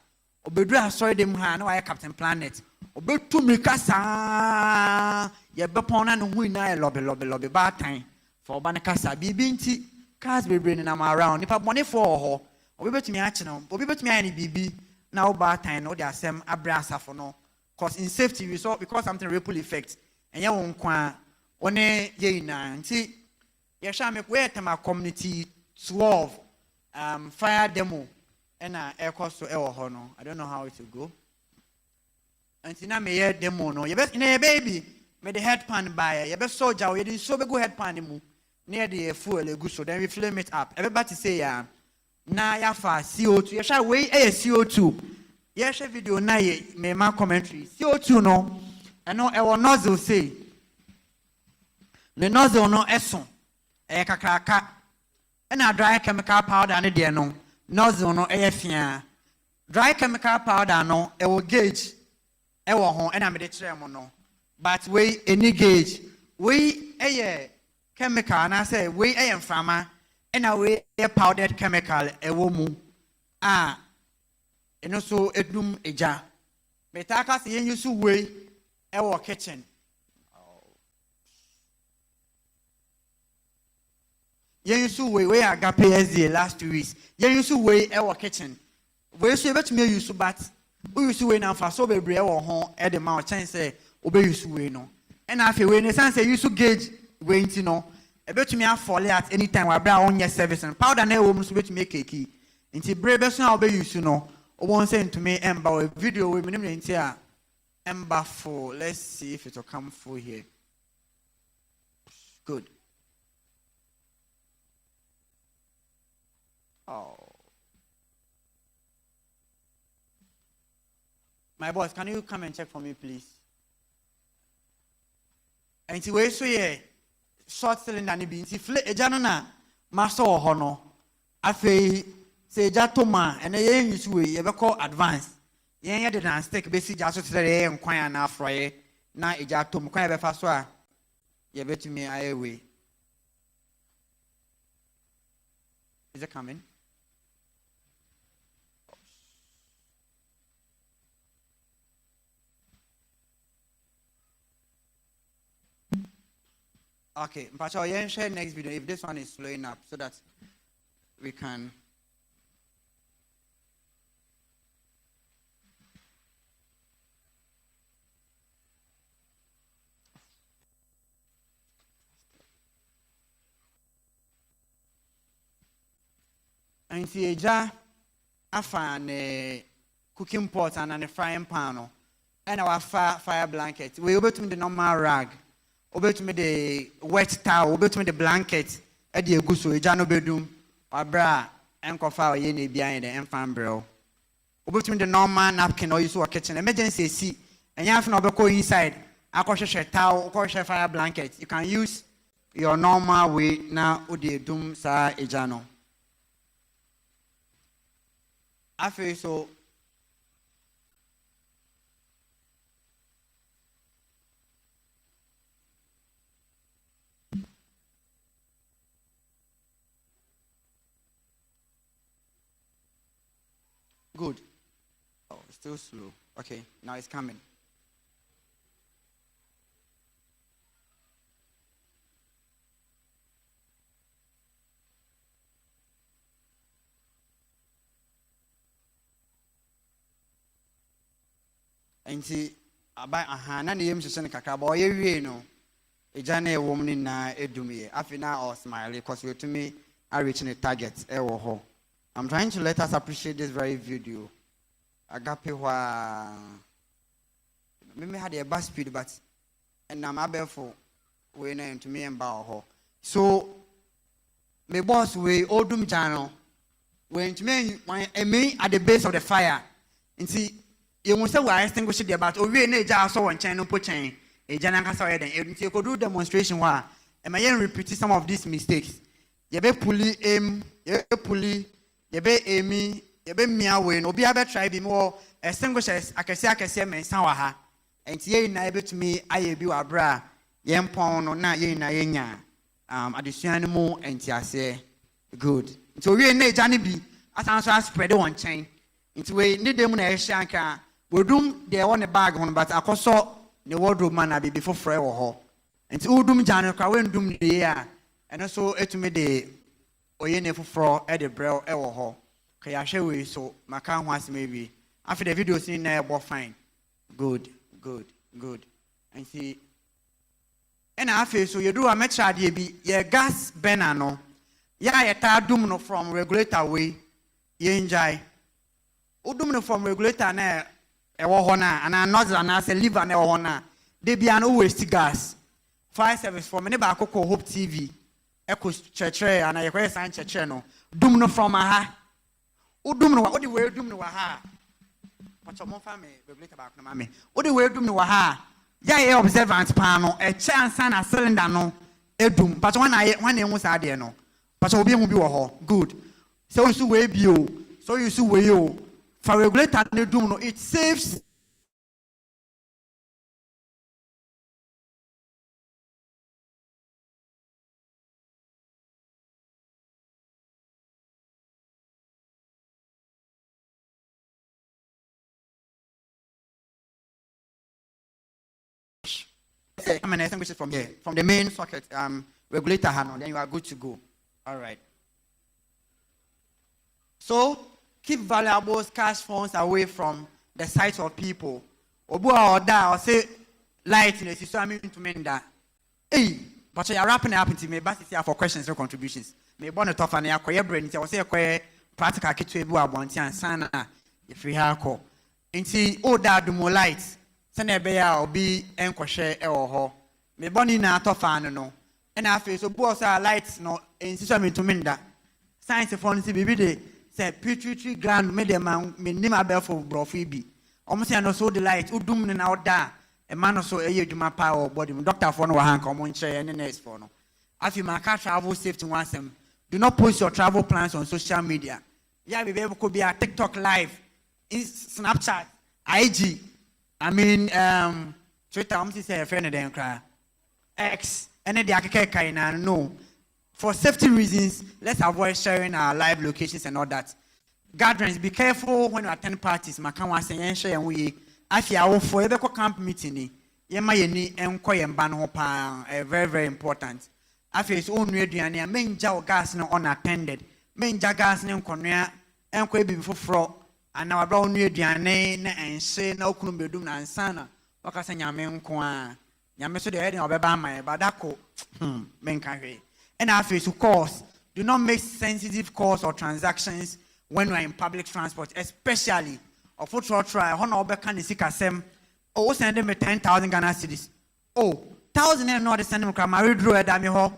Obedra, sorry, them no, I Captain Planet. Obed to me, Casa, ya bepona no winner, lobby, bad time. For Banacasa, Bibinti, cars be bringing them around. If I money for her, or we bet me action, or we bet me any BB, now bad time, or there are some abrasa for no. Cause in safety, we saw because something ripple effect, and you won't qua one ye na. See, you shall make way to my community 12 fire demo and air cost to air honor. I don't know how it will go. And see, now may demo no, you bet in a baby, may the headpan buyer, you bet soldier, you didn't so be good headpan. Near the fuel good so then we flame it up. Everybody say na ya fa CO2. You shall weigh a CO2. Yes, video na ye me ma commentary. CO2 no. ɛno ɛwɔ nozzle say ne nozzle no ɛso ɛyɛ kakraka ɛna dry chemical powder ne deɛ no nozzle no ɛyɛ fia dry chemical powder no ɛwɔ gauge ɛwɔ ho ɛna mede kyerɛ mo no but we any gauge we ɛyɛ chemical na say we ɛyɛ mframa ɛna we ɛyɛ powdered chemical ɛwɔ mu a ɛno so edum egya metaka se yen use we ɛwɔ kitchen yen use we agape SDA last 2 weeks yen use we ɛwɔ kitchen we so ebetumi use but we use we na fa so bebre ɛwɔ ho ɛde ma o chen say obe use we no ɛna afi we ne sense use gauge we nti no ebetumi afole at any time wa bra on your service and powder na ɛwɔ mu so betumi keki nti bre be so na obe use no o won say to me emba video we minim nti a emba full. Let's see if it will come full here. Good. Oh. My boss, can you come and check for me, please? And see where so yeah, short cylinder ni bi nti flare eja no na master ho no. Afei se eja toma ene ye use we ye be call advance. Yen ye de dan stick be si ja so tere ye nkwan na afroye na eja tom kwan be fa so a ye betumi aye we. Is it coming? Okay, but I'll share next video if this one is slowing up so that we can. And see a jar, I found a cooking pot and a frying pan, and our fire blanket. We over to the normal rag. Over to me the wet towel, over to me the blanket, at the gusu, a jano bedroom, or bra, and coffee ye behind the infant bro. Over to me the normal napkin or use a kitchen emergency see, and you have no go inside. I call a towel, call a fire blanket. You can use your normal way now, or the doom sa a jano. I feel so. Good. Oh, still slow. Okay, now it's coming. And see, about na ne yem hyehyɛ kakra ba ɔyɛ wie no egya na ɛwɔ mu ne na edumie afi na ɔ smile because we to me are reaching the target ɛwɔ hɔ. I'm trying to let us appreciate this very video. Agape wa me had a bus speed but and I'm abefo we na to me and ho. So my boss we odum channel when to me at the base of the fire. And see you must say we extinguish the about we na ja so one chain no po chain e jana kasa we den you could do demonstration wa am I repeat some of these mistakes. You be pulley aim, you pulley you be aiming, you be mia win, obi abe try be more extinguishers akese men san wa ha. And ye na able to me aye bi wa bra yen pon no na ye na yenya adesua no mu entiase good. So we na eja ne bi asan so spread one chain. Into we need them na ehyanka we dum de won the bag on but akoso ne wardrobe man abi before frɛ wɔ hɔ. Nti udum jano kwa we ndum de ya eno so etumi de oye ne foforo e de brɛ ɛwɔ hɔ. Ka ya hwɛ we so maka ho asɛm bi. After the video sin na ɛbɔ fine. Good. And see and after so you do a metra de bi ye gas burner no ya ye ta dum no from regulator way ye enjoy udum no from regulator na ɛwɔ hɔ na ana nozzle na se lever na ɛwɔ hɔ na de bia no waste gas fire service for me ne ba akoko Hope TV eko chechre ana ye kwɛ san chechre no dum no from aha udum no wa odi we dum no wa ha pacho mo fa me regulator ba ko na me odi we dum no wa ha Yeah, observant panel, a chance and a cylinder no, a doom, but one was idea no. But I'll be good. So you way you, so you see way you for regulator no doom no, it saves. I'm an extinguisher from here, from the main socket, regulator handle, then you are good to go. All right. So keep valuable cash funds away from the sight of people. Obu or da or say light in the system. I mean to mean that. Hey, but you are wrapping up into me. But it's here for questions or contributions. Me born a tough and I acquire brain. I was say acquire practical kit to ebu abonti and sana. If we have call, into oh da do more lights. Sene beya obi enkwhwe e wo ho me boni na atofan no e na afi so bo so lights no ensiso me to minda science for nsi bibi de say pituitary gland me de man me nim abefo brofo bi omo say no so the light udum ne na oda e man no so e yeduma pa o body doctor for no wa han ka omo nche ne nurse for no afi ma ka travel safety wansem do not post your travel plans on social media ya be ko be a TikTok live in Snapchat IG I mean, Twitter, I'm saying a friend of them cry. X, and then the Akeka, no. For safety reasons, let's avoid sharing our live locations and all that. Gatherings, be careful when you attend parties. Makawa saying, share and we, actually, I will forever camp meeting. Yema yeni enko yemban hopa, very, very important. After his own radio and main jaw gas no unattended. Main jagas no cornea, enko before fro. And now about new Diane and say no could be doing and sana. Wakasa Yamen Kwa Yameso the heading of Obama, Badako, Menkahe. And after, of course, do not make sensitive calls or transactions when you are in public transport, especially of foot try, Honor Bekan is Sikasem, or send them 10,000 Ghana cedis. Oh, 1,000 and not the send them Marie Drew at Damiho.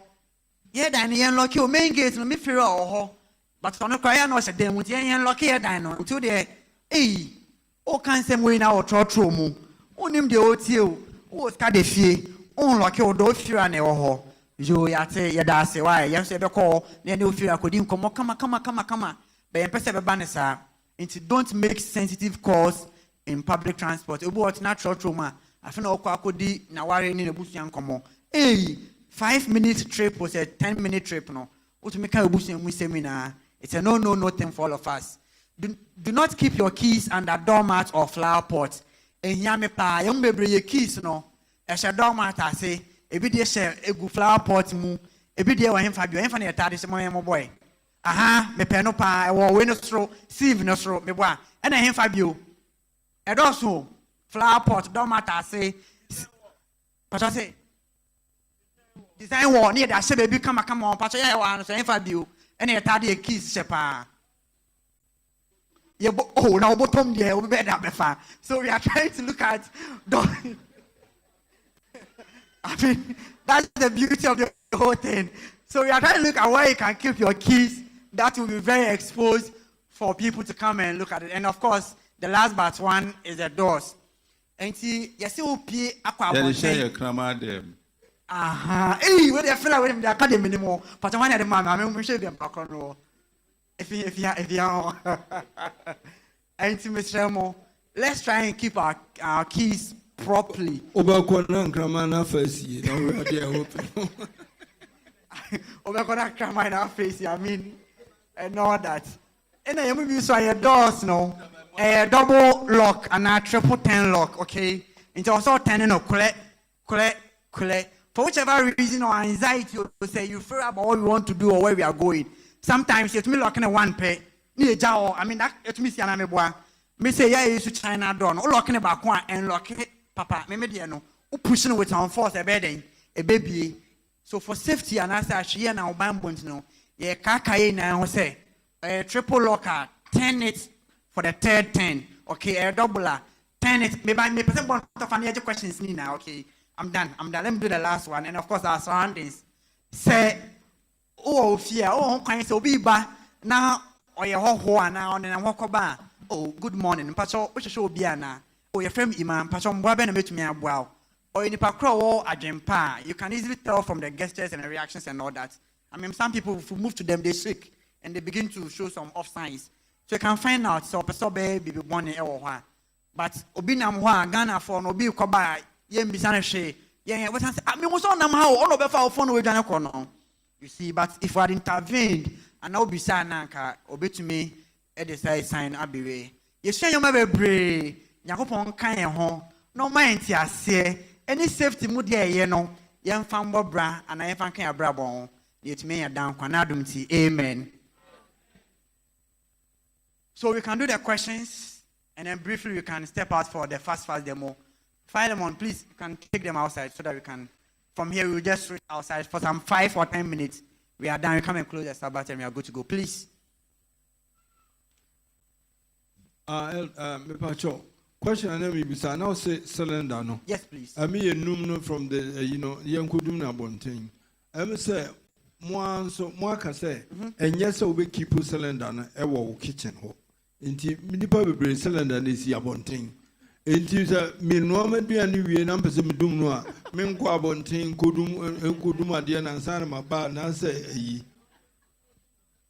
Yeah, Danny and Loki, main gates, no me fear or but on a cry, no, said them with Yan Loki at Dino until they, eh, oh, can some way now or trotromo. On him the old seal, oh, Scadefi, on Loki or do fear and oh, you yate Yadase, why, yes, ever call, then no fear I couldn't come, come, but impressive banessa. And don't make sensitive calls in public transport. It was natural trauma. I feel no kwakodi na wari in a bush young come. Hey, 5 minute trip was a 10-minute trip. No, what make a bush and seminar. It's a no thing for all of us. Do not keep your keys under doormat or flower pot. And yame pa, young baby, your keys, no. As a doormat, I say, a bit share a good flower pot moo, a bit there, and Fabio, and Fanny, my boy. Aha, me peno pa, or window throw, sieve no throw, me boy, and I have Fabio. And also, flower pot, doormat, I say, but I say, design war near that should be come on, but I want to Fabio. And a tardy kiss shepa. Oh, now bottom there, we better be. So we are trying to look at. I mean, that's the beauty of the whole thing. So we are trying to look at where you can keep your keys. That will be very exposed for people to come and look at it. And of course, the last but one is the doors. And see, you see, who pay aqua. Aha, hey, where they feel with him, the academy anymore. But I wanted the man, I mean, we should be a background. If you are, and to Mr. Mo, let's try and keep our keys properly. Obakona Gramana first year, Obakona Gramana face, I mean, and all that. And I am so your doors, no, a double lock and a triple 10 lock, okay? It's also 10 no, collect. For whichever reason or anxiety, you say you fear about what we want to do or where we are going. Sometimes it's me locking a one pay. I mean, that it's me saying I'm a boy. Me say, yeah, you should China down. Or locking about one and locking it, Papa. Me no. Who pushing with on force a bedding, a baby. So for safety, and as I she and our bamboo, no, yeah, kaka now say a triple locker, 10 it for the third 10. Okay, a doubler, 10 it. Maybe I may present one of any other questions now. Okay. I'm done. Let me do the last one. And of course, our surroundings. Say, oh, fear. Oh, can you so be back now? Or your whole now and then walk back. Oh, good morning. Pacho, which show be now? Oh, your friend Iman, Pacho, Waben, and me wow. or in the pakro or ajempa, you can easily tell from the gestures and the reactions and all that. I mean, some people, if you move to them, they shake and they begin to show some off signs. So you can find out, so baby born in Ewa. But Obinam Wa, Ghana for no be Koba, Yen Bisanache, Yen, what I mean, was on them how all of our phone with Janakono. You see, but if I had intervened, and I'll be Sananka, obey to me, at the side sign, I'll be way. You say you may be Yakopon kind home, no mind, I say, any safety mood, you know, young fan bra, and I have a brabon, yet me a down, Canadum, amen. So we can do the questions, and then briefly we can step out for the fast demo. Philemon, please, you can take them outside so that we can, from here, we'll just reach outside for some 5 or 10 minutes. We are done. We come and close the Sabbath and we are good to go. Please. Question I never be now say cylinder no. Yes, please. I mean a num from the young kudum abonting. I say more can say and yes so we keep cylinder na ewo kitchen ho. Inti minipa be cylinder is abonting. Inti sa me no ma bia ni wie na mpese medum no a me nko abonting kodum ade na nsan ma ba na say yi.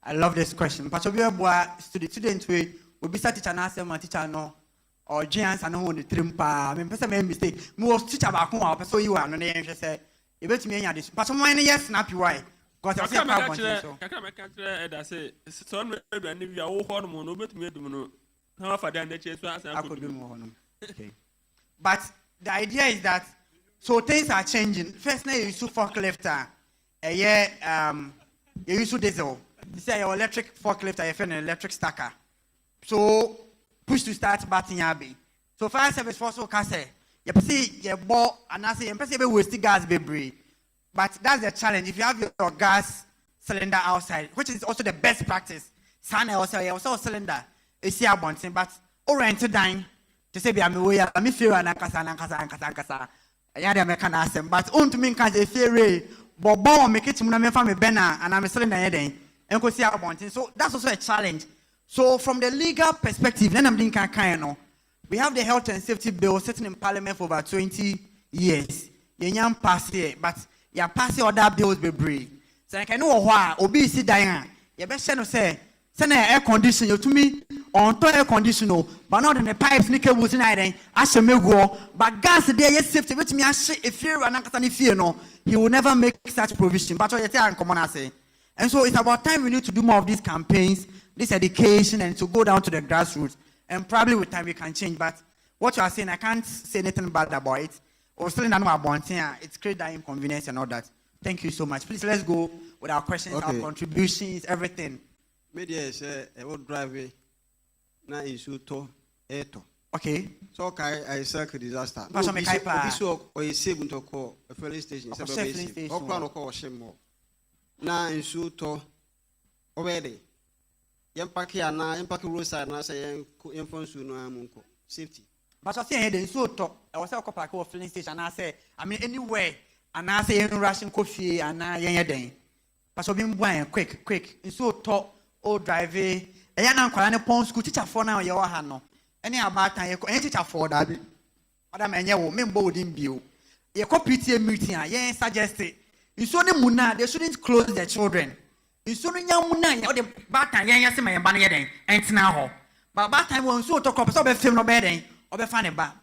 I love this question. But we are student we be teacher na say my teacher no or giants and no the trimpa. I mean person make mistake. Me was teacher ba ko a person you are no dey say e betimi anya this. But mine yes snap you why? Because I say about so. Kaka make answer that say so no be any we wo ho no no betimi edum no. Na fa dan dey so asan ko dum. Okay. But the idea is that so things are changing. First now you use forklifter. You use diesel. You say your electric forklifter, you an electric stacker. So push to start button yabi. So fire service for so can say you see your ball and I say you waste gas baby. But that's the challenge. If you have your gas cylinder outside, which is also the best practice. Sun also cylinder is here bunting, but oriented dying to say be a me feel and kasa. I had a mechanism, but on to me can say fear but bomb make it to me family banner and I'm a cylinder heading and go see our bunting. So that's also a challenge. So from the legal perspective, then I'm thinking kind of we have the health and safety bill sitting in parliament for about 20 years. You pass here, but you pass other bills be brave. So I can know why obesity dying. You best say send air condition you to me on air conditioner, but not in the pipes nickel was in I shall make go. But gas there yes safety which me if you are not fear no, he will never make such provision. But what you tell common I say. And so it's about time we need to do more of these campaigns, this education, and to go down to the grassroots. And probably with time we can change. But what you are saying, I can't say anything bad about it. Or still not about it's create that inconvenience and all that. Thank you so much. Please let's go with our questions, our contributions, everything. Media say I will drive na isuto eto. Okay. So I circle disaster. Pastor Mekaipa. This or a save to call a filling station. Or plan or call shemo. Na isuto already. Yampaki ana yampaki roadside na say yanfonsu no amunko. Safety. But I say the so talk. I was a couple of filling station and I say I mean anywhere and I say Russian coffee and I den. Pastor been quick. And so talk or drive a young Kwana Pond school teacher for now your hand. Any about time you teacher for that. Madam and you men boarding bill. You copy meeting, suggested. You saw the Muna, they shouldn't close their children. You saw the young Muna, you the bad time, yes, my banner, and now. But bad time when so talk about film no bedding or be funny back.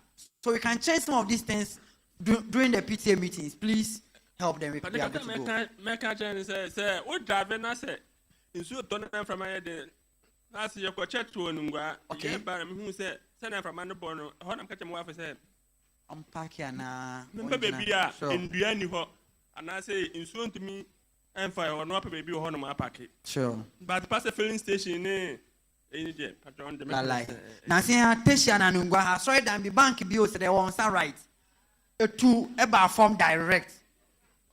So we can change some of these things during the PTA meetings. Please help them. But the mechanic say, what driving I say, in so turn from my head. That's your coachet to Nungua. Okay, but who said, send from Mandabono, Honam Catching Wife said, I'm packing baby in Bianiho. And I say, in soon to me, and fire or not baby on my packet. Sure. But past the filling station, patron the like. Now, see, Tessia and Nungua, sorry, that the bank bills they want some right. To about form direct.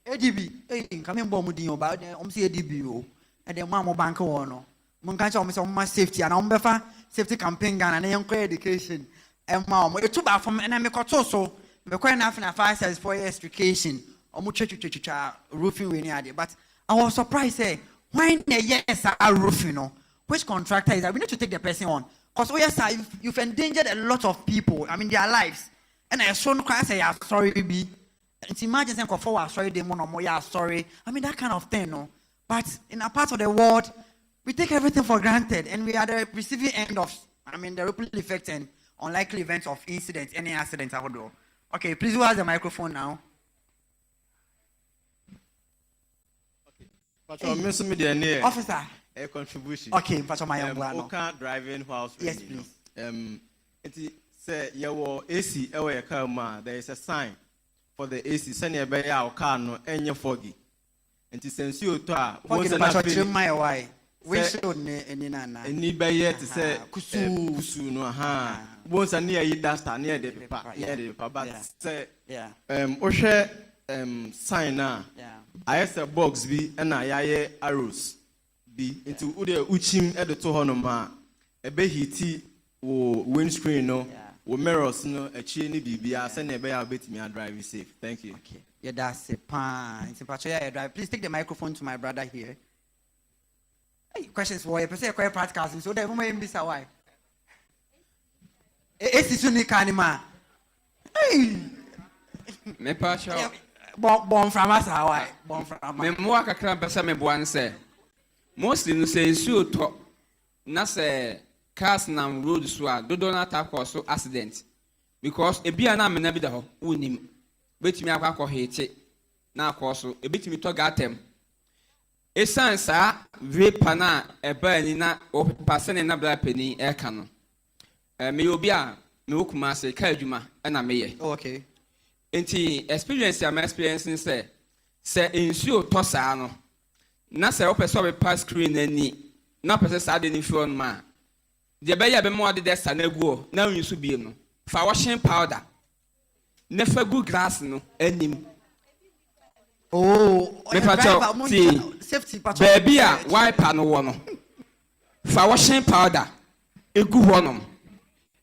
ADB, coming bombarding about the ADB, and the Mamma Bank or Munkacha on my safety and on safety campaign and young education. And mom, it's too bad from enemy so because enough in a 5 size for education or much roofing we need. But I was surprised, when yes, are roofing, which contractor is that we need to take the person on because yes, you've endangered a lot of people, I mean their lives. And I saw no class say I'm sorry be. It's imagine saying for sorry the mono more sorry. I mean that kind of thing, no. But in a part of the world, we take everything for granted, and we are the receiving end of, I mean, the ripple effect and unlikely events of incidents, any accidents. I would do. Okay, please, who has the microphone now? But Mr. Media, Officer. A contribution. Okay, but my young car driving whilst yes, reading, please. It say your AC away car. There is a sign for the AC. Send your bay out car no any foggy. And to send you to my why. We should any nana. Any bay yet to say kusu no ha. Once a near you dust near the paper, but say yeah. Oshe sign now. Yeah. I have a box B and I arrows B into Ude Uchim at the Tohonoma. A behiti or windscreen no, or mirrors no, a chini BB. Send a bear bit me and drive safe. Thank you. Okay. Yeah, that's a pan. Drive. Please take the microphone to my brother here. Hey, questions for you. Quite practical. So the woman is why. It's unique animal. Hey. Me pasha. Born from us, how born from me more kakra pesa me boan say. Mostly no say nsuo to na say cars na road so a dodo na ta cause so accident. Because e bia na me na bi da ho unim. Betimi akwa hete na cause so e betimi to gatem. Esan sa vapor na e ba ni na o pasene na bla pani e ka no. Me obi a me okuma say ka adwuma e na me ye. Okay. Enti experience am experiencing say nsuo to saa no na say opeso be pass screen ani na pese saa de ni phone ma de be ya be mo de sa na guo na nsu biem no fa washing powder na fa gu grass no anim oh me pacho safety pacho baby a wiper no wo no fa washing powder egu ho no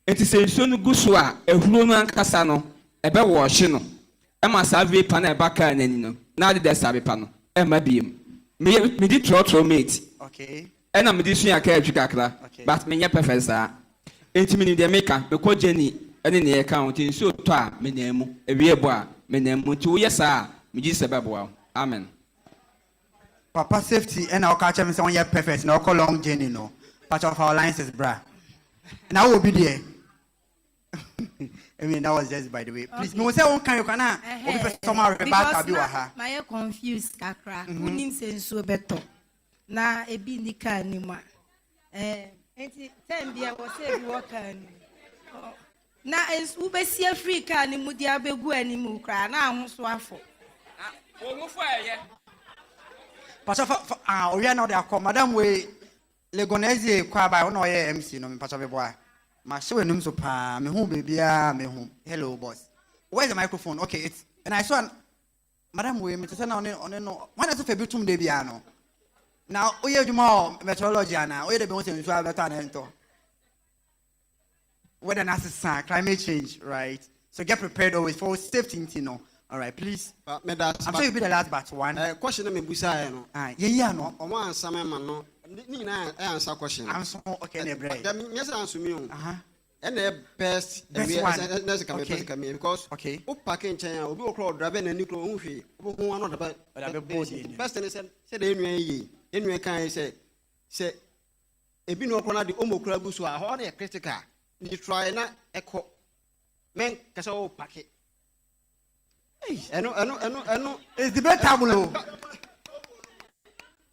enti se nsuo no gu so a ehuro no ankasa no ebe wash no e ma sa vapor na eba ka nani no na de sa vapor no e ma biem me di trotro mate okay e na me di sua ka adwi kakra but me nya perfect sa enti me ni de make me ko jeni ene ne e ka on tin so to a me na mu e wie bo a me na mu ti wo yesa me ji se bebo amen papa safety and our catch me say one year perfect na call long journey no part of our alliances bra now will be there. I mean, that was just by the way. Please, no say one kind you can my confused kakra. Unim senso beto. Na ebi nika ni ma. Enti time bia wo say bi work ani. Na es ubesi Africa ni mudi abegu ani mu kra na ahoso afo. Wo mu fo eye. Pastor we are not there. Madam we Legonese kwa ba no ye MC no me pastor be boy. My show num so pa me hu baby me hu hello boss where's the microphone okay it's and I saw madam we me say na on no when I say betum de bia no now we you more meteorology na we dey be want to so better na ento weather analysis climate change right so get prepared always for safety no all right please I'm sure you'll be the last but one question me busa no yeah no o ma answer me ma no ni na answer question answer okay na break yes answer me and the best that's come because okay o parking chain obi o crowd driver na ni kro unhwe o hu ano da best thing say the enuen kan say ebi no kro na de o mokura bu so a ho na critical ni try na eko men kasa o parking eno it's the better tableau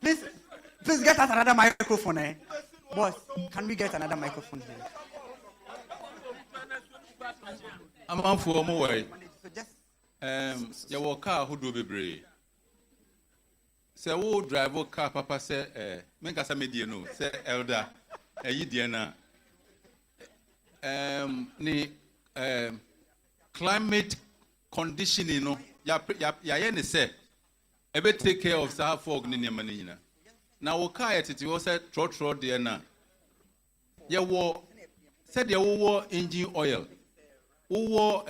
please get us another microphone boss can we get another microphone here I'm on for more way. You walk car who do be brave. Say, who drive a car, papa say, make us a mediano, say, elder, a yidiana. Climate conditioning, no, ya say, I better take care of Sahara fog in your manina. Now, car at it was a trot dear na. Ya war said ya war engine oil. Who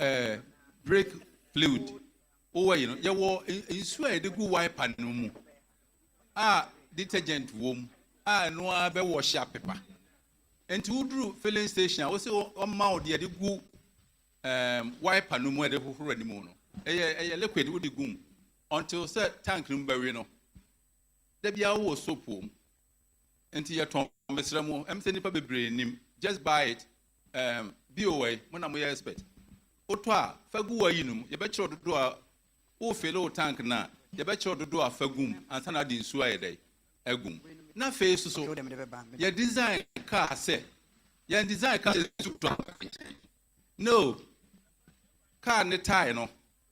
brake fluid. Oh, you know, you were in swear the good wipe and no more. Detergent womb. No other wash up paper. And to do filling station, I was on mouth, the good wiper no mu de hohoro animu no eye liquid wo de gum until say tank no bawe no da bia wo soap wo enti ye ton mesra mu em se nipa bebre nim just buy it BOA mo na mo ye expert oto a fagu wa yinum ye be kire dodo a wo fele tank na ye be kire dodo a fagum ansa na de nsu aye dai agum na face so ye design car say ye design car no car ne tie no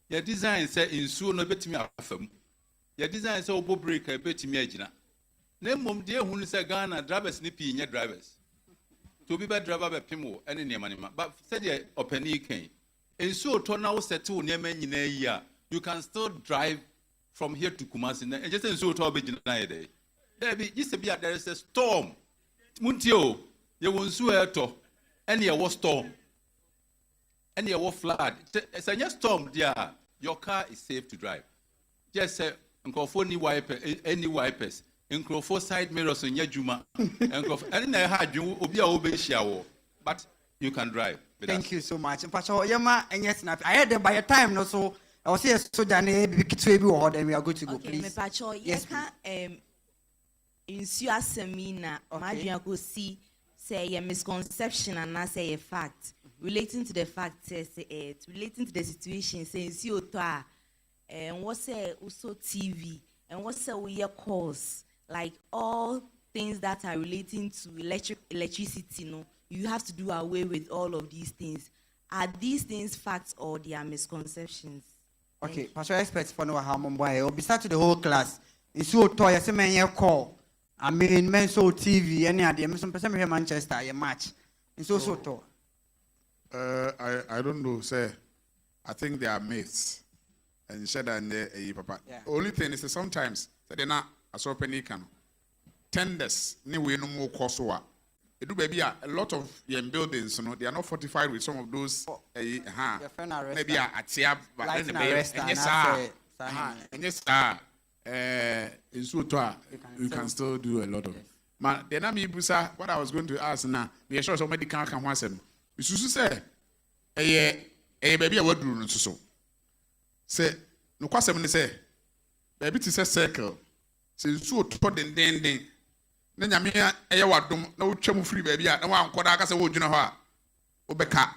ye design say nsu no betimi afam ye design say obo brake betimi agina na mom de ehunu say Ghana drivers ni pi nya drivers to be driver be pimo ene ne manima but said ye opani kan nsu to na wo settle ne ma nyina yi a you can still drive from here to Kumasi na just nsu to be gina ye dey there be just be there is a storm muntio ye wonsu eto ene ye wo storm and you will flood. It's a storm there. Your car is safe to drive. Just say, any wipers, for side mirrors in your juma, and I had you obey shower, but you can drive. Thank you so much. Pastor Yama, and yes, I had them by a time, no, so I was here so that then we are going to go, please. Yes, in Suasamina, imagine go see, say a misconception and not say a fact. Relating to the fact, relating to the situation, since you thought, and what's also TV, and what's we calls, like all things that are relating to electricity, no, you have to do away with all of these things. Are these things facts or they are misconceptions? Okay, Pastor experts for no how mumbai. Or beside to the whole class. It's so toy. As a man call. I mean, men so TV. Any idea? Some person here Manchester. A match. It's so toy. I don't know, sir. I think they are myths. And said that papa. Only thing is that sometimes they're not as open can. Tenders, ni we no more kosoa. It do baby a lot of young buildings, you know, they are not fortified with some of those maybe at Tia, but in Sutra, you can still do a lot of. Man, then I'm what I was going to ask now. Be sure somebody can't come once him. You should say, baby, I would do so. Say, no question, say, baby, it is a circle. Since you put in ding. Then Yamia, no chum free baby, no one could ask a wood, you know, Obeka.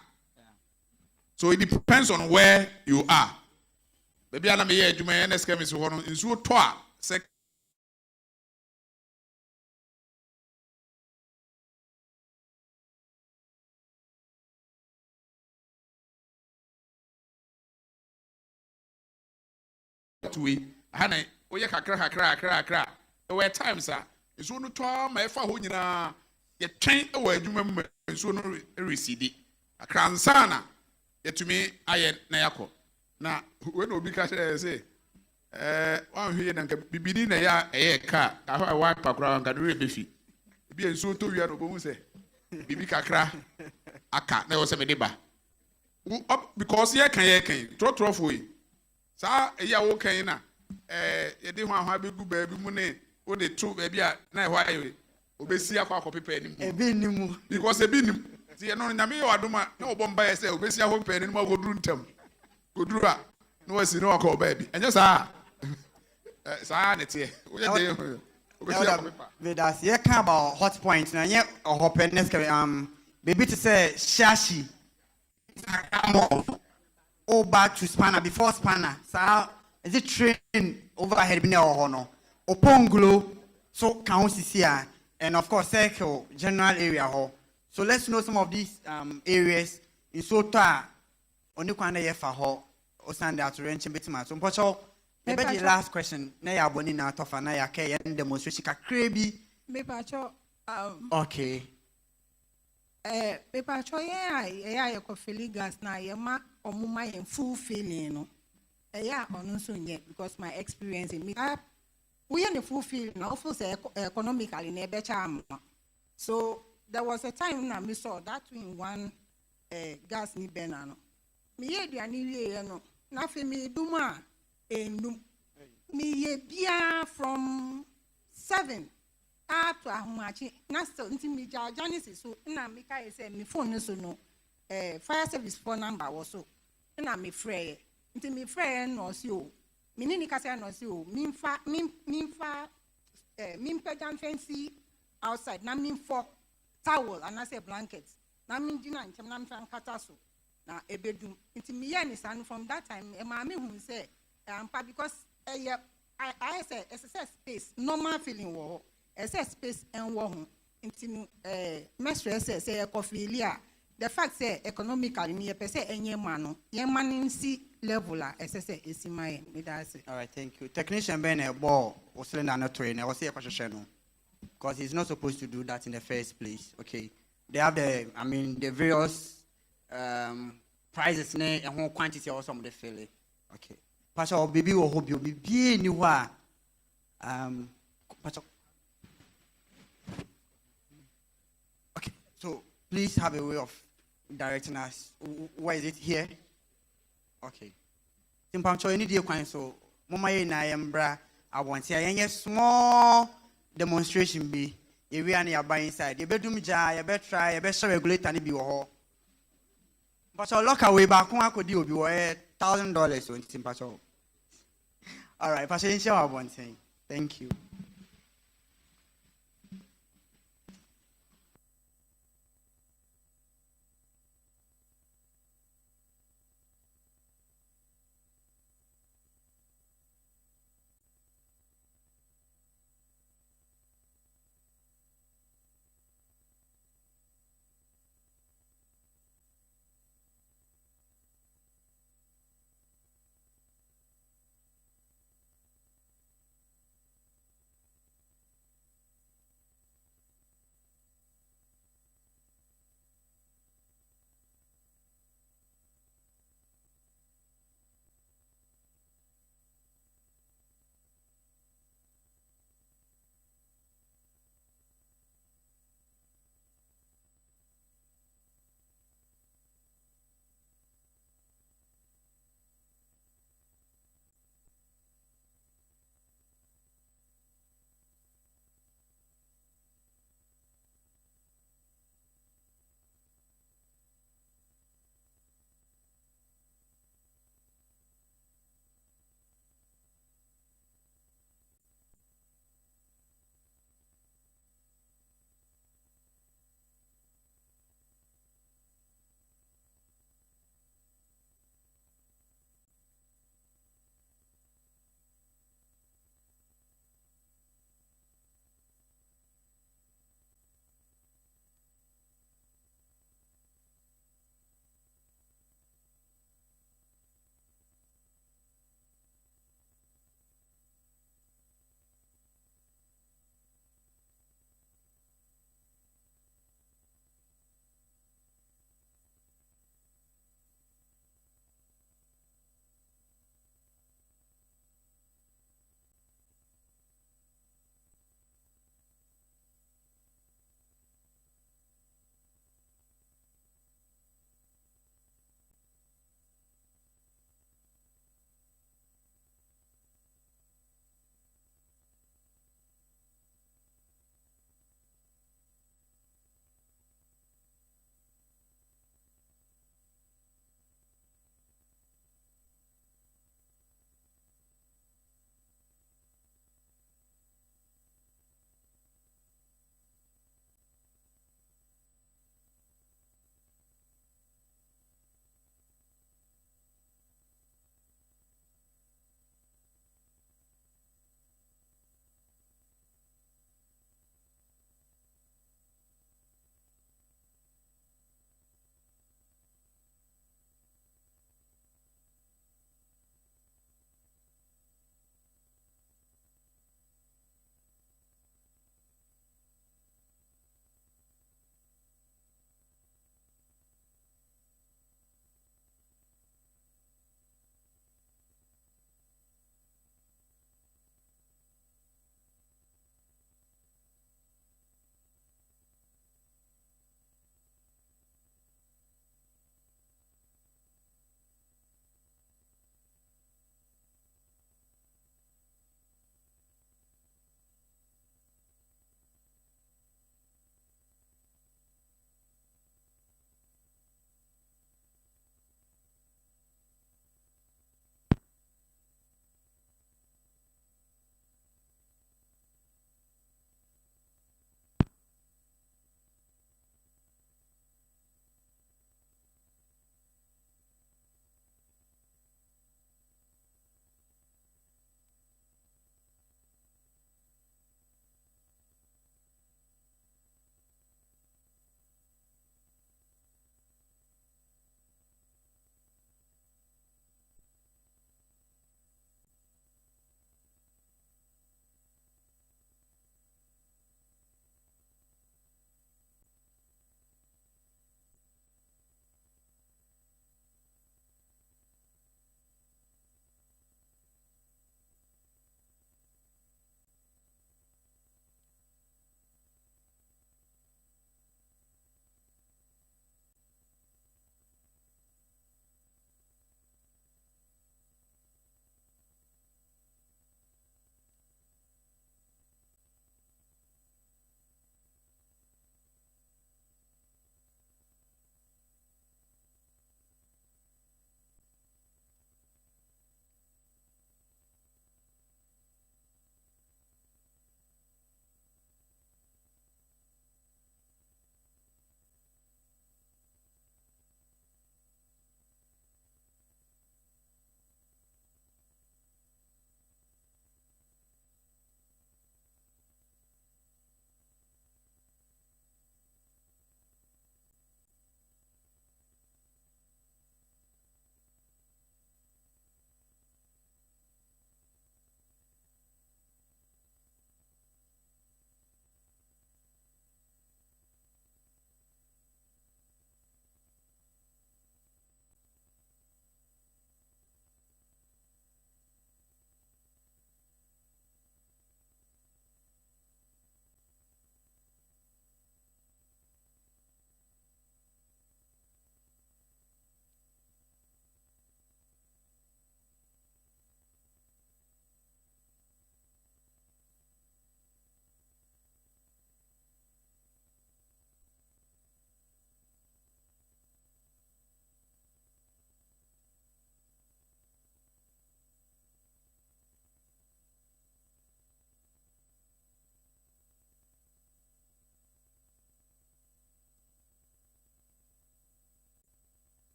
So it depends on where you are. Baby, I'm here, you may ask me so on in so twa, sec. We, honey, we crack. There were times, sir. It's one to my father, you train away, you remember, and soon recede. A crown sana, yet to me, I ain't Nayako. Now, when will be catched, say, one here and be beginning a car, I have a wipe around and really beefy. Be a so to you, I say, Bibi Kakra, a cat, there was a mediba. Because here can throw for you. Sir, a okay now. You didn't want to have a good baby money. O de two baby na why obesi akwa kopepe ni mu because e bi nim ti e no nyame yo adoma na obomba ye say obesi akwa kopepe ni mu agoduru ntem goduru a no wasi no akwa baby enye sa ne tie o ye dey obesi akwa with us here can about hot point na ye openness baby to say shashi o back to spanner before spanner sir is it train overhead bi na o no Oponglo, so Council and of course circle general area hall. So let's know some of these areas in Sota on the corner yefa hall or stand out to ranch and bitman. So Pocho, maybe the last question. Naya bonina tofa naya kay and demonstration crabby. Okay. Papacho yeah coffee gas na yama or muma and full feeling. Yeah, on because my experience in me. We are in the full field now, also economically in a better. So there was a time when I saw that in one gas ni benano. Me ye dia ni ye no. Na fe me duma enum. Me ye bia from 7 up to ahumachi. Na still nti me Janice so na me kai say me phone so no. fire service phone number also. And I'm afraid. Until me friend no see o. Me ni kasa no see o. Minfa fancy outside. Na minfo towel and I say blankets. Na min jina ntem na mfa nkata so. Na ebedum. Until me yani san from that time. Mama who say because I say SSS space normal feeling wo. SS space and wo ho. Until mestre say coffee the fact say economically me pese enye mano ye maninsi level a ese esimaye me da say. All right, thank you. Technician Ben ball was na not train. I was here no, because he's not supposed to do that in the first place. Okay, they have the various prices and whole quantity or some of the filling. Okay, Pastor baby will hope you be ni wa Pastor. Okay, so please have a way of directing us. Where is it here? Okay. Simpamcho any day kwan so mama ye na yembra I want here small demonstration be ye we an ya inside ye bedum ja ye be try ye be show regulator ni bi wo ho but so lock away back kon akodi obi wo $1,000 so simpamcho. All right, pastor in share one thing. Thank you.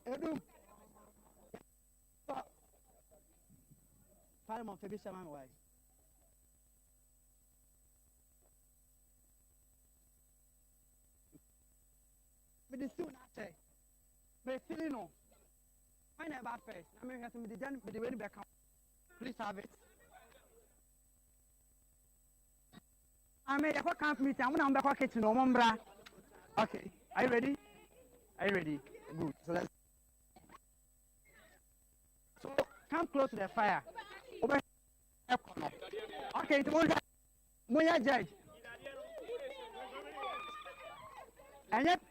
Edu. Fireman, Fabi Shaman, why? But the soon after, but still, no. I never first. I mean, have to be done with the way back. Please have it. I made a camp meeting. I'm going to go kitchen. Okay. Are you ready? Are you ready? Good. So let's. So come close to the fire. Over. Okay. Moya judge. And yet,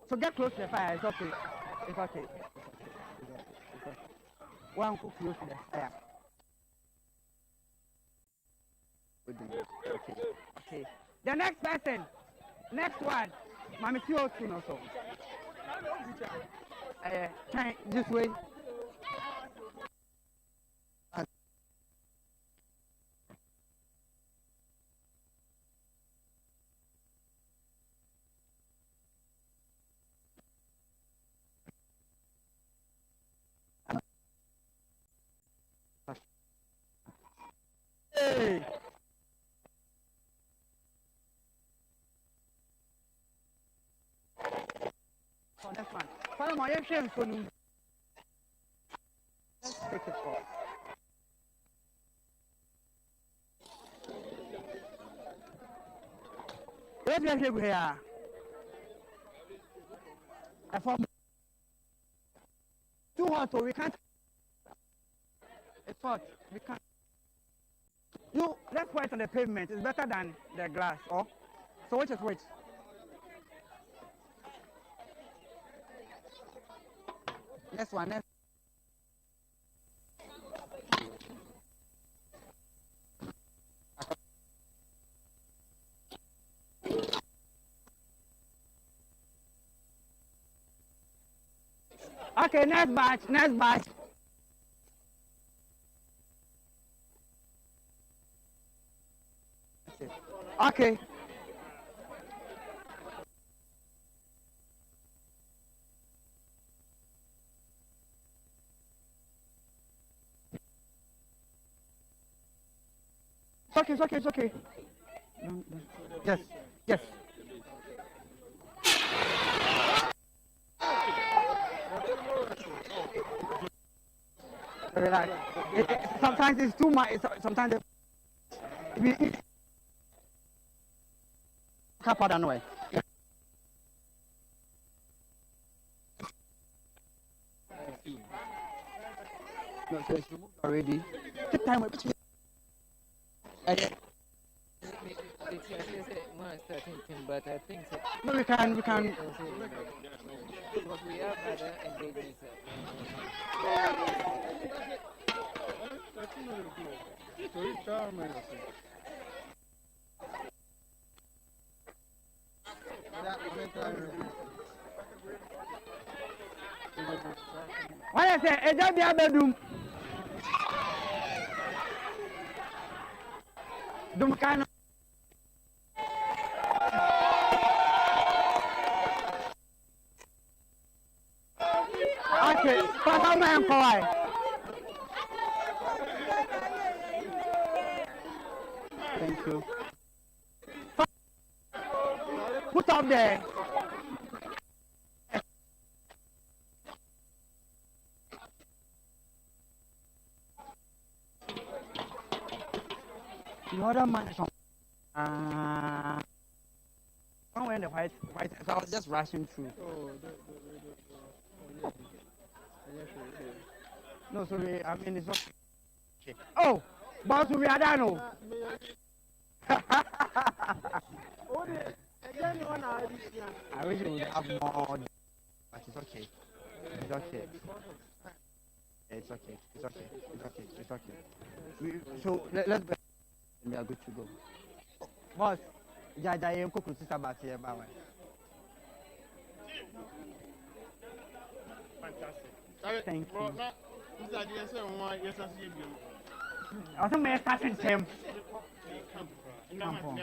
so get close to the fire. It's okay. It's okay. It's okay. One cook close to the fire. Okay. Okay. The next person. Next one. Mami Tio Tun also. This way. Hey. Oh, that's fine. Follow my action for you. Let's take it off. Where do you here? Too hot, so we can't. It's hot. We can't. You, let's wait on the pavement. It's better than the glass. Oh, so which is which? Next one. Next. Okay, next batch. Next batch. Okay. It's okay, it's okay. Yes, yes. Relax. Sometimes it's too much. Sometimes it's kappa that way. No, so it's removed already. Take time. But I think so. No, we can. Because we have other engagements. What I say, a job your bedroom. Dum kind. Okay, Papa man, boy. Thank you. Put up there. The other man is on. Somewhere in the white, so I was just rushing through. No, sorry, I mean, it's okay. Oh, boss, we are done. I wish we would have more, but it's okay. It's okay. It's okay. It's okay. It's okay. It's okay. So let's go. We are good to go. Boss, Jaja, you cook with sister back here, Baba. Thank you. I think we're starting him. Come on.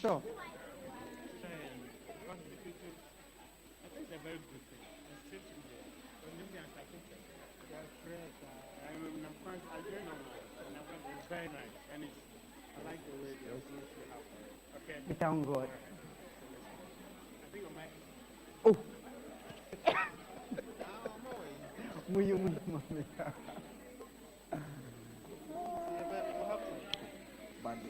Sure. It's very nice, and I like the way the approach you have. Okay. We thank God. I think we might. Oh. Muyo mami. We'll have to. Bande.